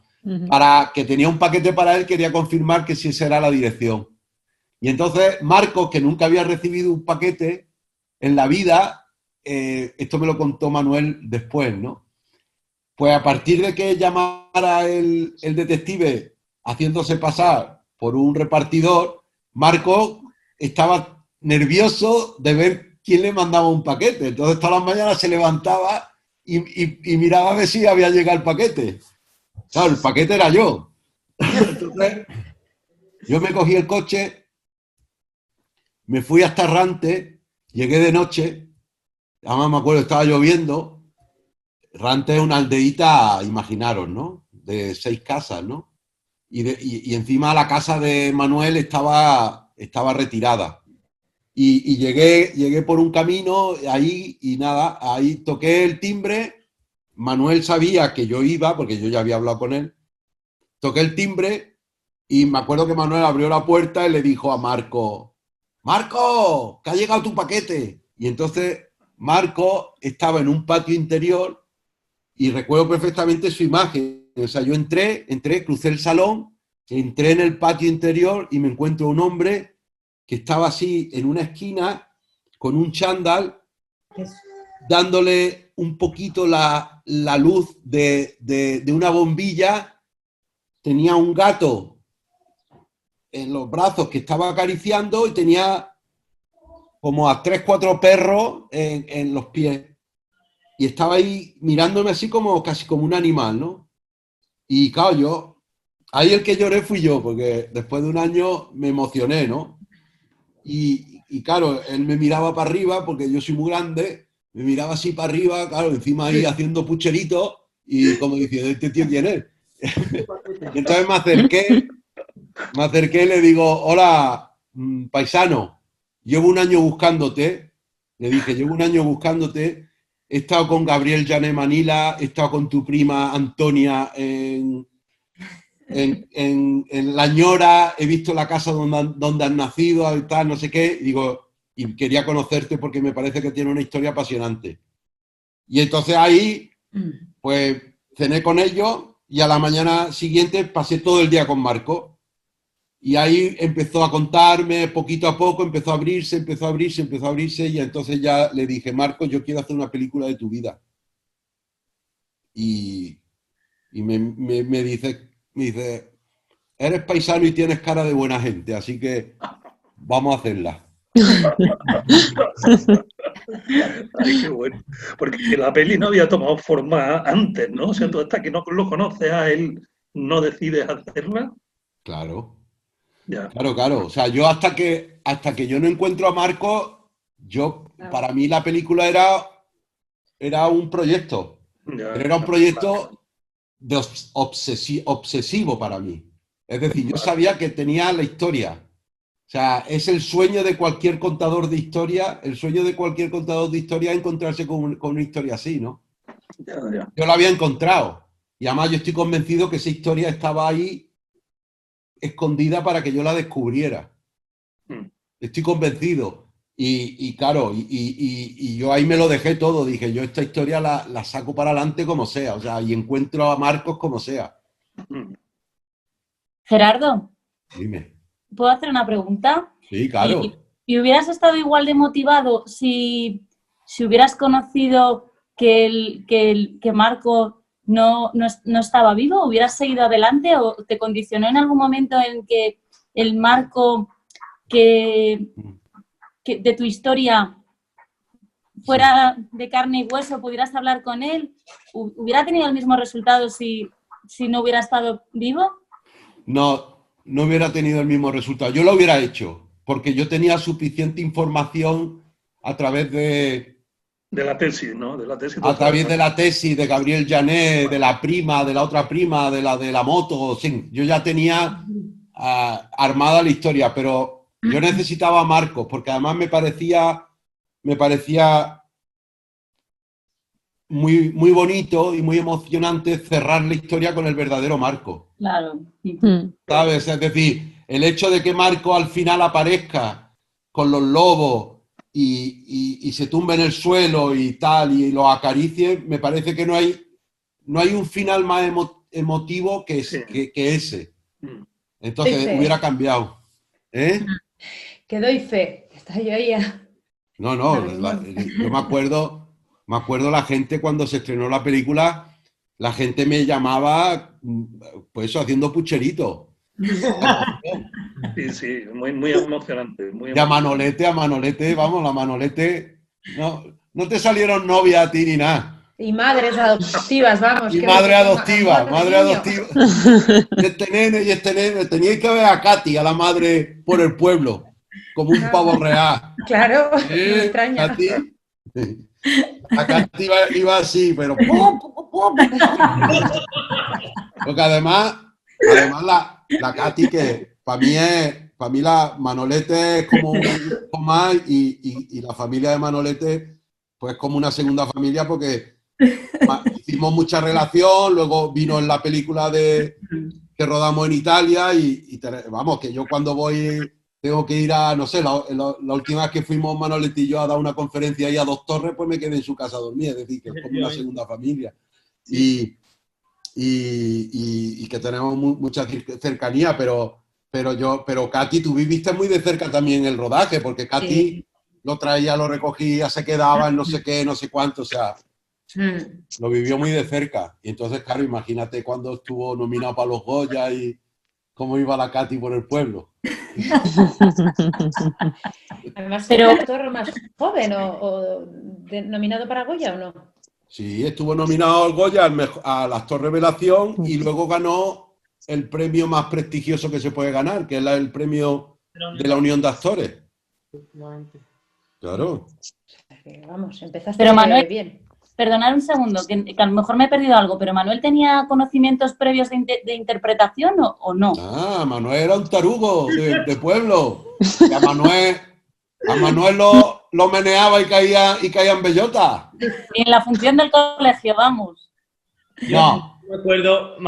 para que tenía un paquete para él, quería confirmar que sí esa era la dirección. Y entonces Marcos, que nunca había recibido un paquete en la vida, esto me lo contó Manuel después, ¿no? Pues a partir de que llamara el detective haciéndose pasar por un repartidor, Marcos estaba nervioso de ver quién le mandaba un paquete. Entonces todas las mañanas se levantaba y miraba a ver si había llegado el paquete. Claro, el paquete era yo. Entonces yo me cogí el coche, me fui hasta Rante, llegué de noche, además me acuerdo, estaba lloviendo. Rante es una aldeíta, imaginaros, ¿no? De 6 casas, ¿no? Y encima la casa de Manuel estaba retirada. Y llegué por un camino ahí y nada, ahí toqué el timbre. Manuel sabía que yo iba, porque yo ya había hablado con él. Toqué el timbre y me acuerdo que Manuel abrió la puerta y le dijo a Marco, ¡Marco, que ha llegado tu paquete! Y entonces Marco estaba en un patio interior y recuerdo perfectamente su imagen. O sea, yo entré, crucé el salón, entré en el patio interior y me encuentro un hombre que estaba así en una esquina con un chándal, dándole un poquito la luz de una bombilla. Tenía un gato en los brazos que estaba acariciando y tenía como a 3 o 4 perros en los pies. Y estaba ahí mirándome así como casi como un animal, ¿no? Y claro, ahí el que lloré fui yo, porque después de un año me emocioné, ¿no? Y claro, él me miraba para arriba, porque yo soy muy grande, me miraba así para arriba, claro, encima ahí haciendo pucheritos, y como diciendo, ¿este tío quién es? Y entonces me acerqué y le digo, hola, paisano, llevo un año buscándote, le dije, llevo un año buscándote, he estado con Gabriel Llané Manila, he estado con tu prima Antonia en La Ñora, he visto la casa donde has nacido, tal, no sé qué. Y digo, y quería conocerte porque me parece que tiene una historia apasionante. Y entonces ahí, pues, cené con ellos y a la mañana siguiente pasé todo el día con Marco. Y ahí empezó a contarme poquito a poco, empezó a abrirse y entonces ya le dije, Marco, yo quiero hacer una película de tu vida. Y me dice, eres paisano y tienes cara de buena gente, así que vamos a hacerla. Ay, qué bueno. Porque la peli no había tomado forma antes, ¿no? O sea, tú hasta que no lo conoces a él, no decides hacerla. Claro. Ya. Claro. O sea, yo hasta que yo no encuentro a Marco, para mí la película era un proyecto. Ya, Pero era un proyecto obsesivo para mí. Es decir, yo sabía que tenía la historia. O sea, es el sueño de cualquier contador de historia, es encontrarse con una historia así, ¿no? Ya. Yo la había encontrado. Y además yo estoy convencido que esa historia estaba ahí escondida para que yo la descubriera. Estoy convencido. Y claro, y yo ahí me lo dejé todo. Dije, yo esta historia la saco para adelante como sea. O sea, y encuentro a Marcos como sea. Gerardo, Dime. ¿puedo hacer una pregunta? Sí, claro. ¿Y hubieras estado igual de motivado si hubieras conocido que Marco no estaba vivo? ¿Hubieras seguido adelante o te condicionó en algún momento en que el Marco que de tu historia fuera de carne y hueso, pudieras hablar con él? ¿Hubiera tenido el mismo resultado si no hubiera estado vivo? No hubiera tenido el mismo resultado. Yo lo hubiera hecho, porque yo tenía suficiente información a través de la tesis, ¿no? De la tesis. A través de la tesis de Gabriel Janet, de la prima, de la otra prima, de la moto. Sí, yo ya tenía armada la historia, pero yo necesitaba a Marcos, porque además me parecía muy, muy bonito y muy emocionante cerrar la historia con el verdadero Marco. Claro. ¿Sabes? Es decir, el hecho de que Marco al final aparezca con los lobos y se tumbe en el suelo y tal, y lo acaricie, me parece que no hay un final más emotivo que ese. Entonces hubiera cambiado. ¿Eh? Que doy fe. Está yo ahí. No, yo me acuerdo la gente cuando se estrenó la película, la gente me llamaba, pues eso, haciendo pucherito. Sí, muy emocionante. Y a Manolete, vamos, la Manolete, no te salieron novias a ti ni nada. Y madres adoptivas, vamos. Y madre adoptiva. Y este nene, teníais que ver a Katy, a la madre, por el pueblo, como un pavo real. Claro, me extraña. A Katy iba así, pero... Porque además la Katy, que para mí la Manolete es como un hijo más y la familia de Manolete pues como una segunda familia porque hicimos mucha relación, luego vino en la película que rodamos en Italia y vamos, que yo cuando voy tengo que ir a, no sé, la última vez que fuimos Manolete y yo a dar una conferencia ahí a Dos Torres, pues me quedé en su casa a dormir, es decir, que es como una segunda familia. Y que tenemos mucha cercanía, pero Katy, tú viviste muy de cerca también el rodaje, porque Katy lo traía, lo recogía, se quedaba en no sé qué, no sé cuánto, o sea, lo vivió muy de cerca. Y entonces, claro, imagínate cuando estuvo nominado para los Goya y cómo iba la Katy por el pueblo. Además, ¿era el actor más joven o nominado para Goya o no? Sí, estuvo nominado al Goya al actor revelación y luego ganó el premio más prestigioso que se puede ganar, que es el premio de la Unión de Actores. Claro. Vamos, empezaste pero Manuel, bien. Perdonad un segundo, que a lo mejor me he perdido algo, pero ¿Manuel tenía conocimientos previos de interpretación o no? Ah, Manuel era un tarugo de pueblo. Y a Manuel lo meneaba y caía en bellota. Y en la función del colegio, vamos. No. Me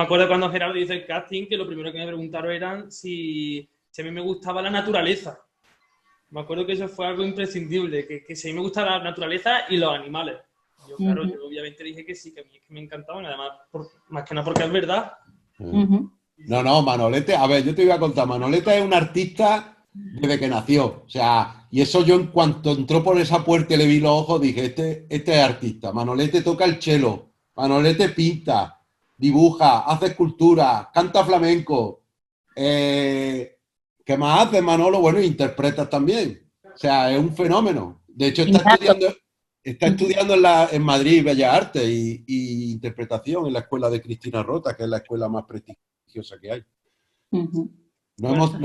acuerdo cuando Gerardo hizo el casting, que lo primero que me preguntaron era si a mí me gustaba la naturaleza. Me acuerdo que eso fue algo imprescindible, que si a mí me gusta la naturaleza y los animales. Yo, claro, yo obviamente dije que sí, que a mí es que me encantaban, además, más que nada porque es verdad. No, Manolete, a ver, yo te voy a contar, Manolete es un artista desde que nació, o sea, y eso yo en cuanto entró por esa puerta y le vi los ojos, dije, este es artista, Manolete toca el cello, Manolete pinta, dibuja, hace escultura, canta flamenco, ¿qué más hace Manolo? Bueno, interpreta también, o sea, es un fenómeno, de hecho está estudiando en Madrid Bellas Artes y interpretación en la escuela de Cristina Rota, que es la escuela más prestigiosa que hay. No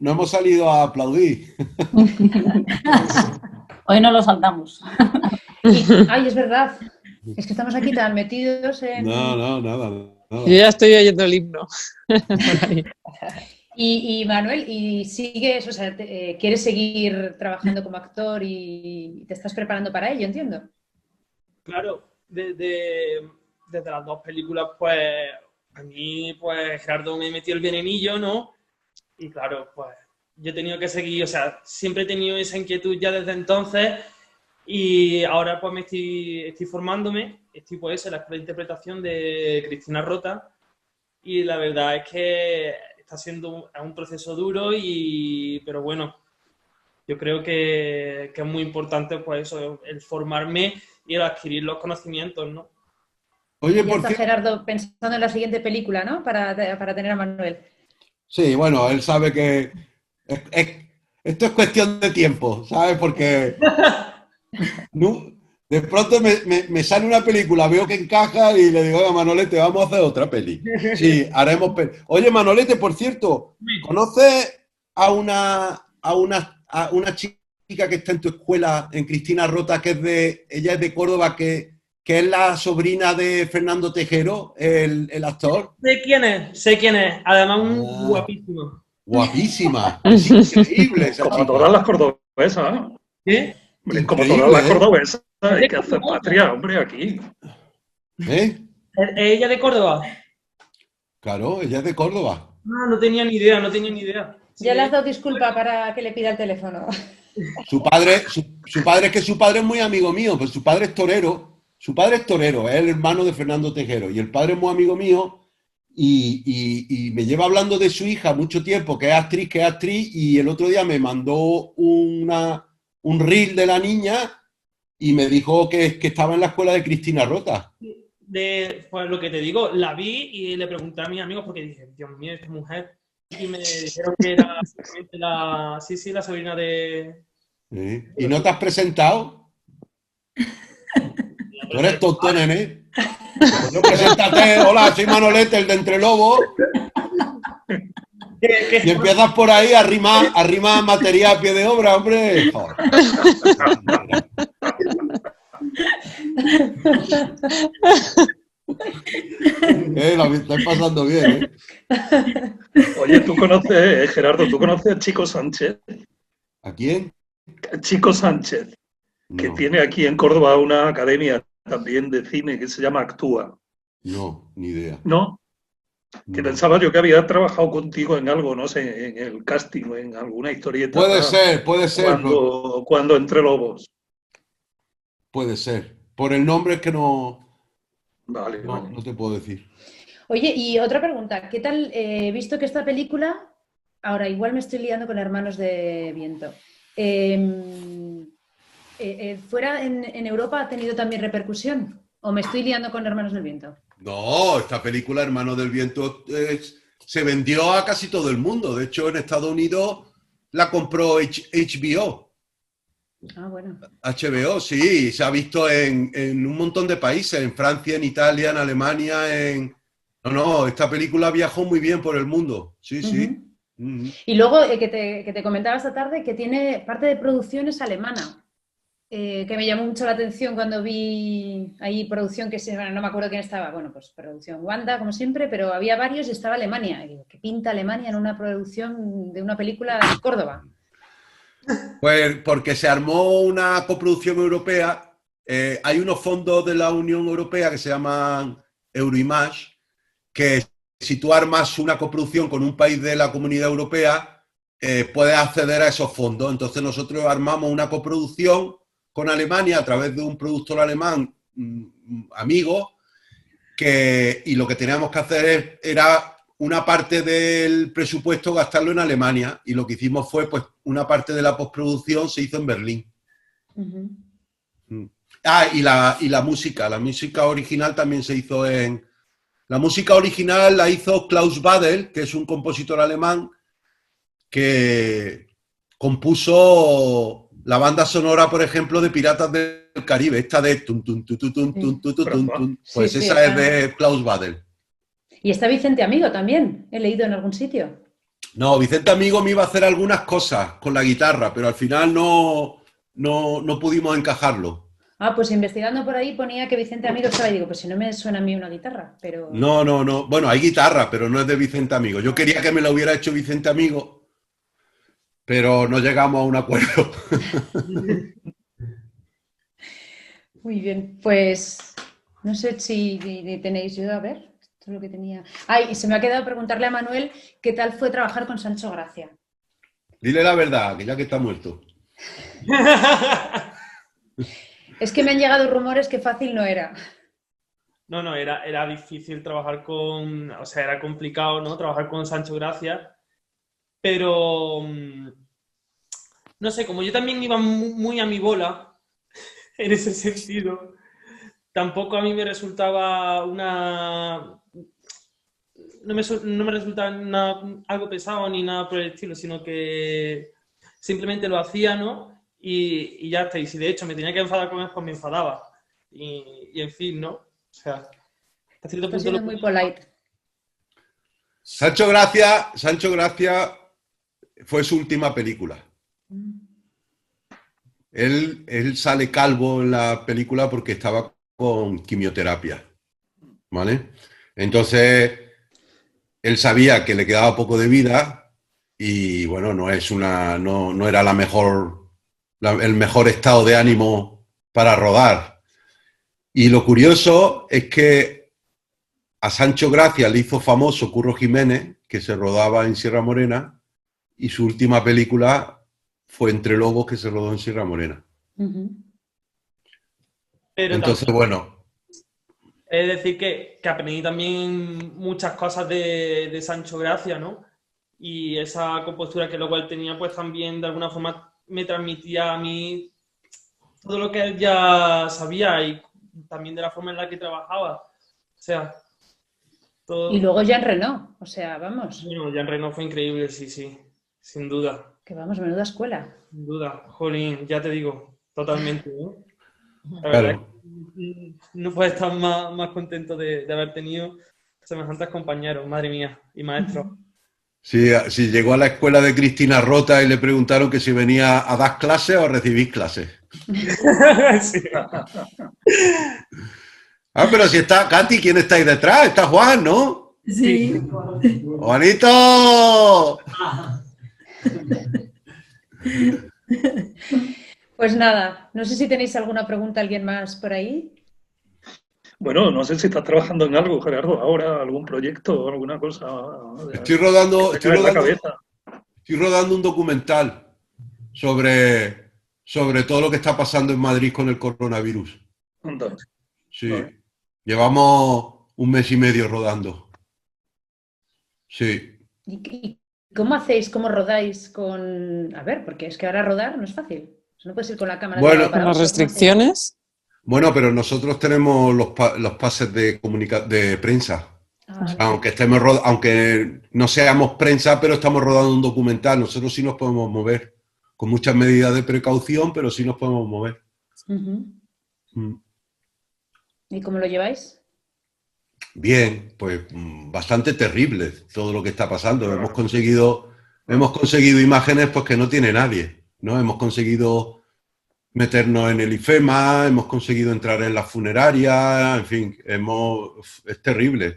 hemos salido a aplaudir. Hoy no lo saltamos. Ay, es verdad. Es que estamos aquí tan metidos en... No, nada. Yo ya estoy oyendo el himno. Y Manuel, ¿y sigues, o sea, quieres seguir trabajando como actor y te estás preparando para ello, entiendo? Claro, desde las dos películas, pues, a mí, pues, Gerardo me metió el venenillo, ¿no? Y claro, pues, yo he tenido que seguir, o sea, siempre he tenido esa inquietud ya desde entonces y ahora, pues, estoy formándome, estoy, pues, en la escuela de interpretación de Cristina Rota y la verdad es que está siendo un proceso duro, pero bueno, yo creo que es muy importante pues eso, el formarme y el adquirir los conocimientos, ¿no? Oye, ya está Gerardo pensando en la siguiente película, ¿no? Para tener a Manuel. Sí, bueno, él sabe que esto es cuestión de tiempo, ¿sabes? Porque de pronto me sale una película, veo que encaja y le digo, oye, Manolete, vamos a hacer otra peli. Sí, haremos peli. Oye, Manolete, por cierto, ¿conoces a una chica que está en tu escuela, en Cristina Rota, ella es de Córdoba, que es la sobrina de Fernando Tejero, el actor? Sé quién es. Además, guapísimo. Guapísima. Es increíble esa Como chica. todas las cordobesas. ¿Qué? Como todas las cordobesas, hay que hacer patria, hombre, aquí. ¿Eh? ¿Ella de Córdoba? Claro, ella es de Córdoba. No tenía ni idea. Sí. Ya le has dado disculpa para que le pida el teléfono. Su padre es muy amigo mío, pues su padre es torero. Su padre es torero, es el hermano de Fernando Tejero. Y el padre es muy amigo mío y me lleva hablando de su hija mucho tiempo, que es actriz, y el otro día me mandó un reel de la niña y me dijo que estaba en la escuela de Cristina Rota. Pues lo que te digo, la vi y le pregunté a mis amigos porque dije, Dios mío, esta mujer. Y me dijeron que era la sobrina de... ¿Sí? ¿Y no te has presentado? Tú eres tonto, nene. Pues no, preséntate. Hola, soy Manolete, el de Entre Lobos. Y empiezas por ahí a rimar material a pie de obra, hombre. Joder. Lo estáis pasando bien, ¿eh? Oye, Gerardo, ¿tú conoces a Chico Sánchez? ¿A quién? Chico Sánchez, que tiene aquí en Córdoba una academia también de cine que se llama Actúa. No, ni idea. ¿No? Que pensaba yo que había trabajado contigo en algo, no sé, en el casting o en alguna historieta. Puede ser. Cuando Entre Lobos. Puede ser. Por el nombre es que no... Vale. No te puedo decir. Oye, y otra pregunta. ¿Qué tal? He visto que esta película... Ahora, igual me estoy liando con Hermanos de Viento. ¿Fuera en Europa ha tenido también repercusión? ¿O me estoy liando con Hermanos del Viento? No, esta película, Hermanos del Viento, se vendió a casi todo el mundo. De hecho, en Estados Unidos la compró HBO. Ah, bueno. HBO, sí, se ha visto en un montón de países, en Francia, en Italia, en Alemania, No, esta película viajó muy bien por el mundo, sí, sí. Y luego, que te comentaba esta tarde, que tiene parte de producción es alemana, que me llamó mucho la atención cuando vi ahí producción no me acuerdo quién estaba, bueno, pues producción Wanda, como siempre, pero había varios y estaba Alemania. Y digo, ¿qué pinta Alemania en una producción de una película en Córdoba? Pues porque se armó una coproducción europea. Hay unos fondos de la Unión Europea que se llaman Euroimage, que si tú armas una coproducción con un país de la Comunidad Europea, puedes acceder a esos fondos. Entonces nosotros armamos una coproducción con Alemania a través de un productor alemán amigo, y lo que teníamos que hacer era una parte del presupuesto gastarlo en Alemania, y lo que hicimos fue, pues, una parte de la postproducción se hizo en Berlín. Y la música original también se hizo en... La música original la hizo Klaus Badel, que es un compositor alemán que compuso la banda sonora, por ejemplo, de Piratas del Caribe, esta de tun, tun, tun, tun, tun, tun, tun, tun, tun. Pues Sí, esa es de Klaus Badel. Y está Vicente Amigo también, he leído en algún sitio. No, Vicente Amigo me iba a hacer algunas cosas con la guitarra, pero al final no pudimos encajarlo. Pues investigando por ahí ponía que Vicente Amigo estaba y digo, pues si no me suena a mí una guitarra, pero... No. Bueno, hay guitarra, pero no es de Vicente Amigo. Yo quería que me lo hubiera hecho Vicente Amigo, pero no llegamos a un acuerdo. Muy bien, pues no sé si tenéis yo, a ver, esto es lo que tenía... y se me ha quedado preguntarle a Manuel qué tal fue trabajar con Sancho Gracia. Dile la verdad, que ya que está muerto. Es que me han llegado rumores que fácil no era. No, era difícil trabajar con... O sea, era complicado, ¿no? Trabajar con Sancho Gracia. Pero... No sé, como yo también iba muy a mi bola, en ese sentido, tampoco a mí me resultaba una... No me resultaba algo pesado ni nada por el estilo, sino que simplemente lo hacía, ¿no? Y ya está. Y si de hecho me tenía que enfadar con él, pues me enfadaba. Y en fin, ¿no? O sea, hasta cierto punto... siendo muy polite. Sancho Gracia fue su última película. Él sale calvo en la película porque estaba con quimioterapia, ¿vale? Entonces, él sabía que le quedaba poco de vida y, bueno, no era el mejor estado de ánimo para rodar. Y lo curioso es que a Sancho Gracia le hizo famoso Curro Jiménez, que se rodaba en Sierra Morena, y su última película fue Entre Lobos, que se rodó en Sierra Morena. Pero entonces, también, bueno... Es decir, que aprendí también muchas cosas de Sancho Gracia, ¿no? Y esa compostura que luego él tenía, pues también de alguna forma me transmitía a mí todo lo que él ya sabía y también de la forma en la que trabajaba. O sea, todo... Y luego Jean Reno, o sea, vamos. Bueno, Jean Reno fue increíble, sí, sin duda. Que vamos, menuda escuela. Sin duda, jolín, ya te digo, totalmente, ¿no? La Claro. verdad es que no puedo estar más contento de haber tenido semejantes compañeros, madre mía, y maestros. Sí, llegó a la escuela de Cristina Rota y le preguntaron que si venía a dar clases o a recibir clases. Sí. Pero si está Katy, ¿quién está ahí detrás? Está Juan, ¿no? Sí. ¡Juanito! Pues nada, no sé si tenéis alguna pregunta, alguien más por ahí. Bueno, no sé si estás trabajando en algo, Gerardo, ahora, algún proyecto o alguna cosa. Estoy rodando un documental sobre todo lo que está pasando en Madrid con el coronavirus. Entonces, Sí. vale. Llevamos 1 mes y medio rodando. Sí. ¿Y cómo hacéis, cómo rodáis con...? A ver, porque es que ahora rodar no es fácil. No puedes ir con la cámara... Bueno, Con las restricciones. Bueno, pero nosotros tenemos los pases de prensa. Aunque no seamos prensa, pero estamos rodando un documental. Nosotros sí nos podemos mover. Con muchas medidas de precaución, pero sí nos podemos mover. ¿Y cómo lo lleváis? Bien, pues bastante terrible todo lo que está pasando. Hemos conseguido imágenes pues que no tiene nadie, ¿no? Hemos conseguido meternos en el IFEMA, hemos conseguido entrar en las funerarias, en fin, es terrible.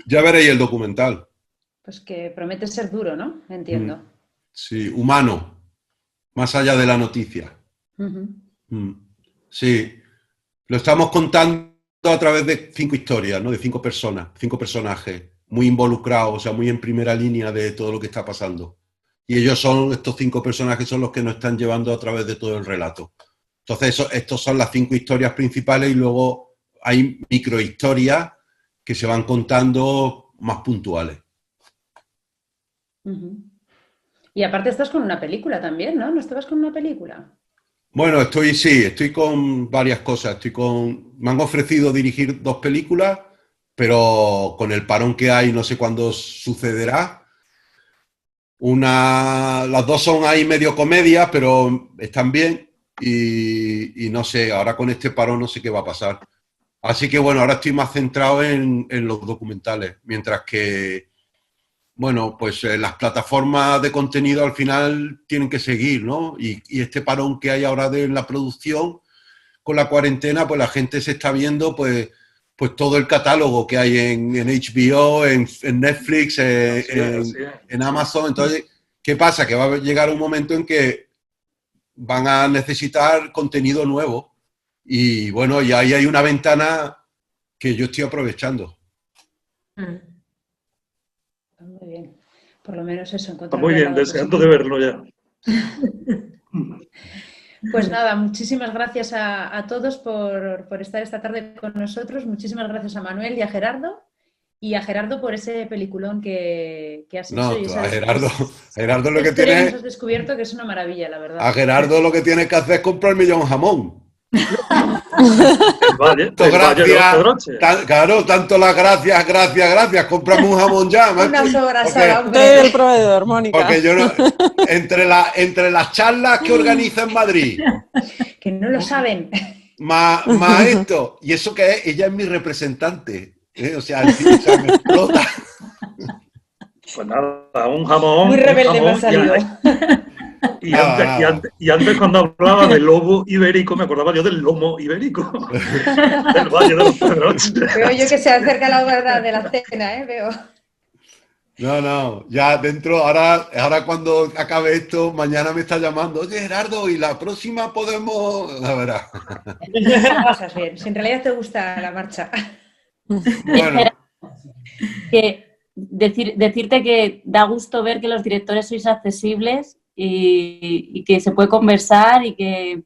Ya veréis el documental. Pues que promete ser duro, ¿no? Entiendo. Sí, humano, más allá de la noticia. Sí, lo estamos contando a través de 5 historias, ¿no? De 5 personas, 5 personajes. muy involucrados, o sea, muy en primera línea de todo lo que está pasando. Y ellos son, estos 5 personajes son los que nos están llevando a través de todo el relato. Entonces, estos son las 5 historias principales y luego hay microhistorias que se van contando más puntuales. Y aparte estás con una película también, ¿no? ¿No estabas con una película? Bueno, estoy con varias cosas. Me han ofrecido dirigir 2 películas, pero con el parón que hay no sé cuándo sucederá. Las 2 son ahí medio comedia, pero están bien y no sé, ahora con este parón no sé qué va a pasar. Así que bueno, ahora estoy más centrado en los documentales, mientras que, bueno, pues las plataformas de contenido al final tienen que seguir, ¿no? Y este parón que hay ahora de la producción, con la cuarentena, pues la gente se está viendo, pues todo el catálogo que hay en HBO, en Netflix, en Amazon. Entonces, ¿qué pasa? Que va a llegar un momento en que van a necesitar contenido nuevo. Y bueno, y ahí hay una ventana que yo estoy aprovechando. Muy bien. Por lo menos eso, encontrar. Muy bien, deseando de verlo ya. Pues nada, muchísimas gracias a todos por estar esta tarde con nosotros. Muchísimas gracias a Manuel y a Gerardo. Y a Gerardo por ese peliculón que has hecho. No, y a Gerardo lo que tiene... tiene... Nos has descubierto que es una maravilla, la verdad. A Gerardo lo que tiene que hacer es comprarme ya un jamón. Claro, tanto las gracias, cómprame un jamón ya. Unas horas ahora, hombre. El proveedor, Mónica. Porque yo no, entre las charlas que organiza en Madrid, que no lo saben, más esto, y eso que es, ella es mi representante, o sea, me explota. Pues nada, un jamón. Muy rebelde me ha salido. Y antes cuando hablaba del lobo ibérico, me acordaba yo del lomo ibérico. Del Valle de los Pedroches. Veo yo que se acerca la hora de la cena, veo. No, ya dentro, ahora cuando acabe esto, mañana me está llamando, oye Gerardo, y la próxima podemos... La verdad. Pasas bien, si en realidad te gusta la marcha. Bueno. Decirte que da gusto ver que los directores sois accesibles y que se puede conversar y que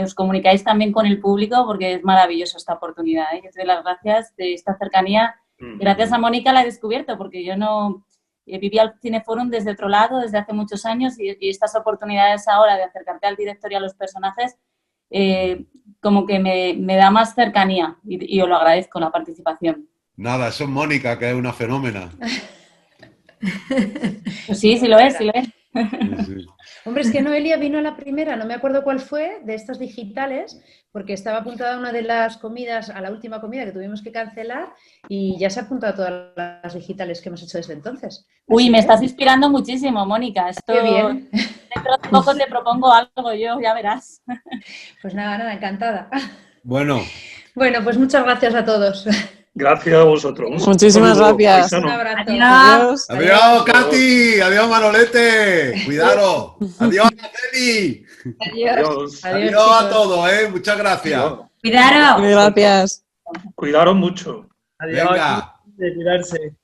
os comunicáis también con el público, porque es maravilloso esta oportunidad. Yo te doy las gracias de esta cercanía. Gracias a Mónica la he descubierto, porque yo no vivía al Cineforum desde otro lado desde hace muchos años y estas oportunidades ahora de acercarte al director y a los personajes como que me da más cercanía y os lo agradezco la participación. Nada, eso es Mónica, que es una fenómena. Pues sí lo es. Sí. Hombre, es que Noelia vino a la primera, no me acuerdo cuál fue, de estas digitales, porque estaba apuntada a una de las comidas, a la última comida que tuvimos que cancelar, y ya se ha apuntado a todas las digitales que hemos hecho desde entonces. Uy, me estás inspirando muchísimo, Mónica. Esto, qué bien. Dentro de poco te propongo algo yo, ya verás. Pues nada, encantada. Bueno, pues muchas gracias a todos. Gracias a vosotros. Muchísimas gracias. Un abrazo. Adiós. Adiós, Katy. Adiós, Manolete. Cuidaros. Adiós, Nateli. Adiós. Adiós a todos, Muchas gracias. Cuidaros. Gracias. Cuidaros mucho. Adiós. Venga. De cuidarse.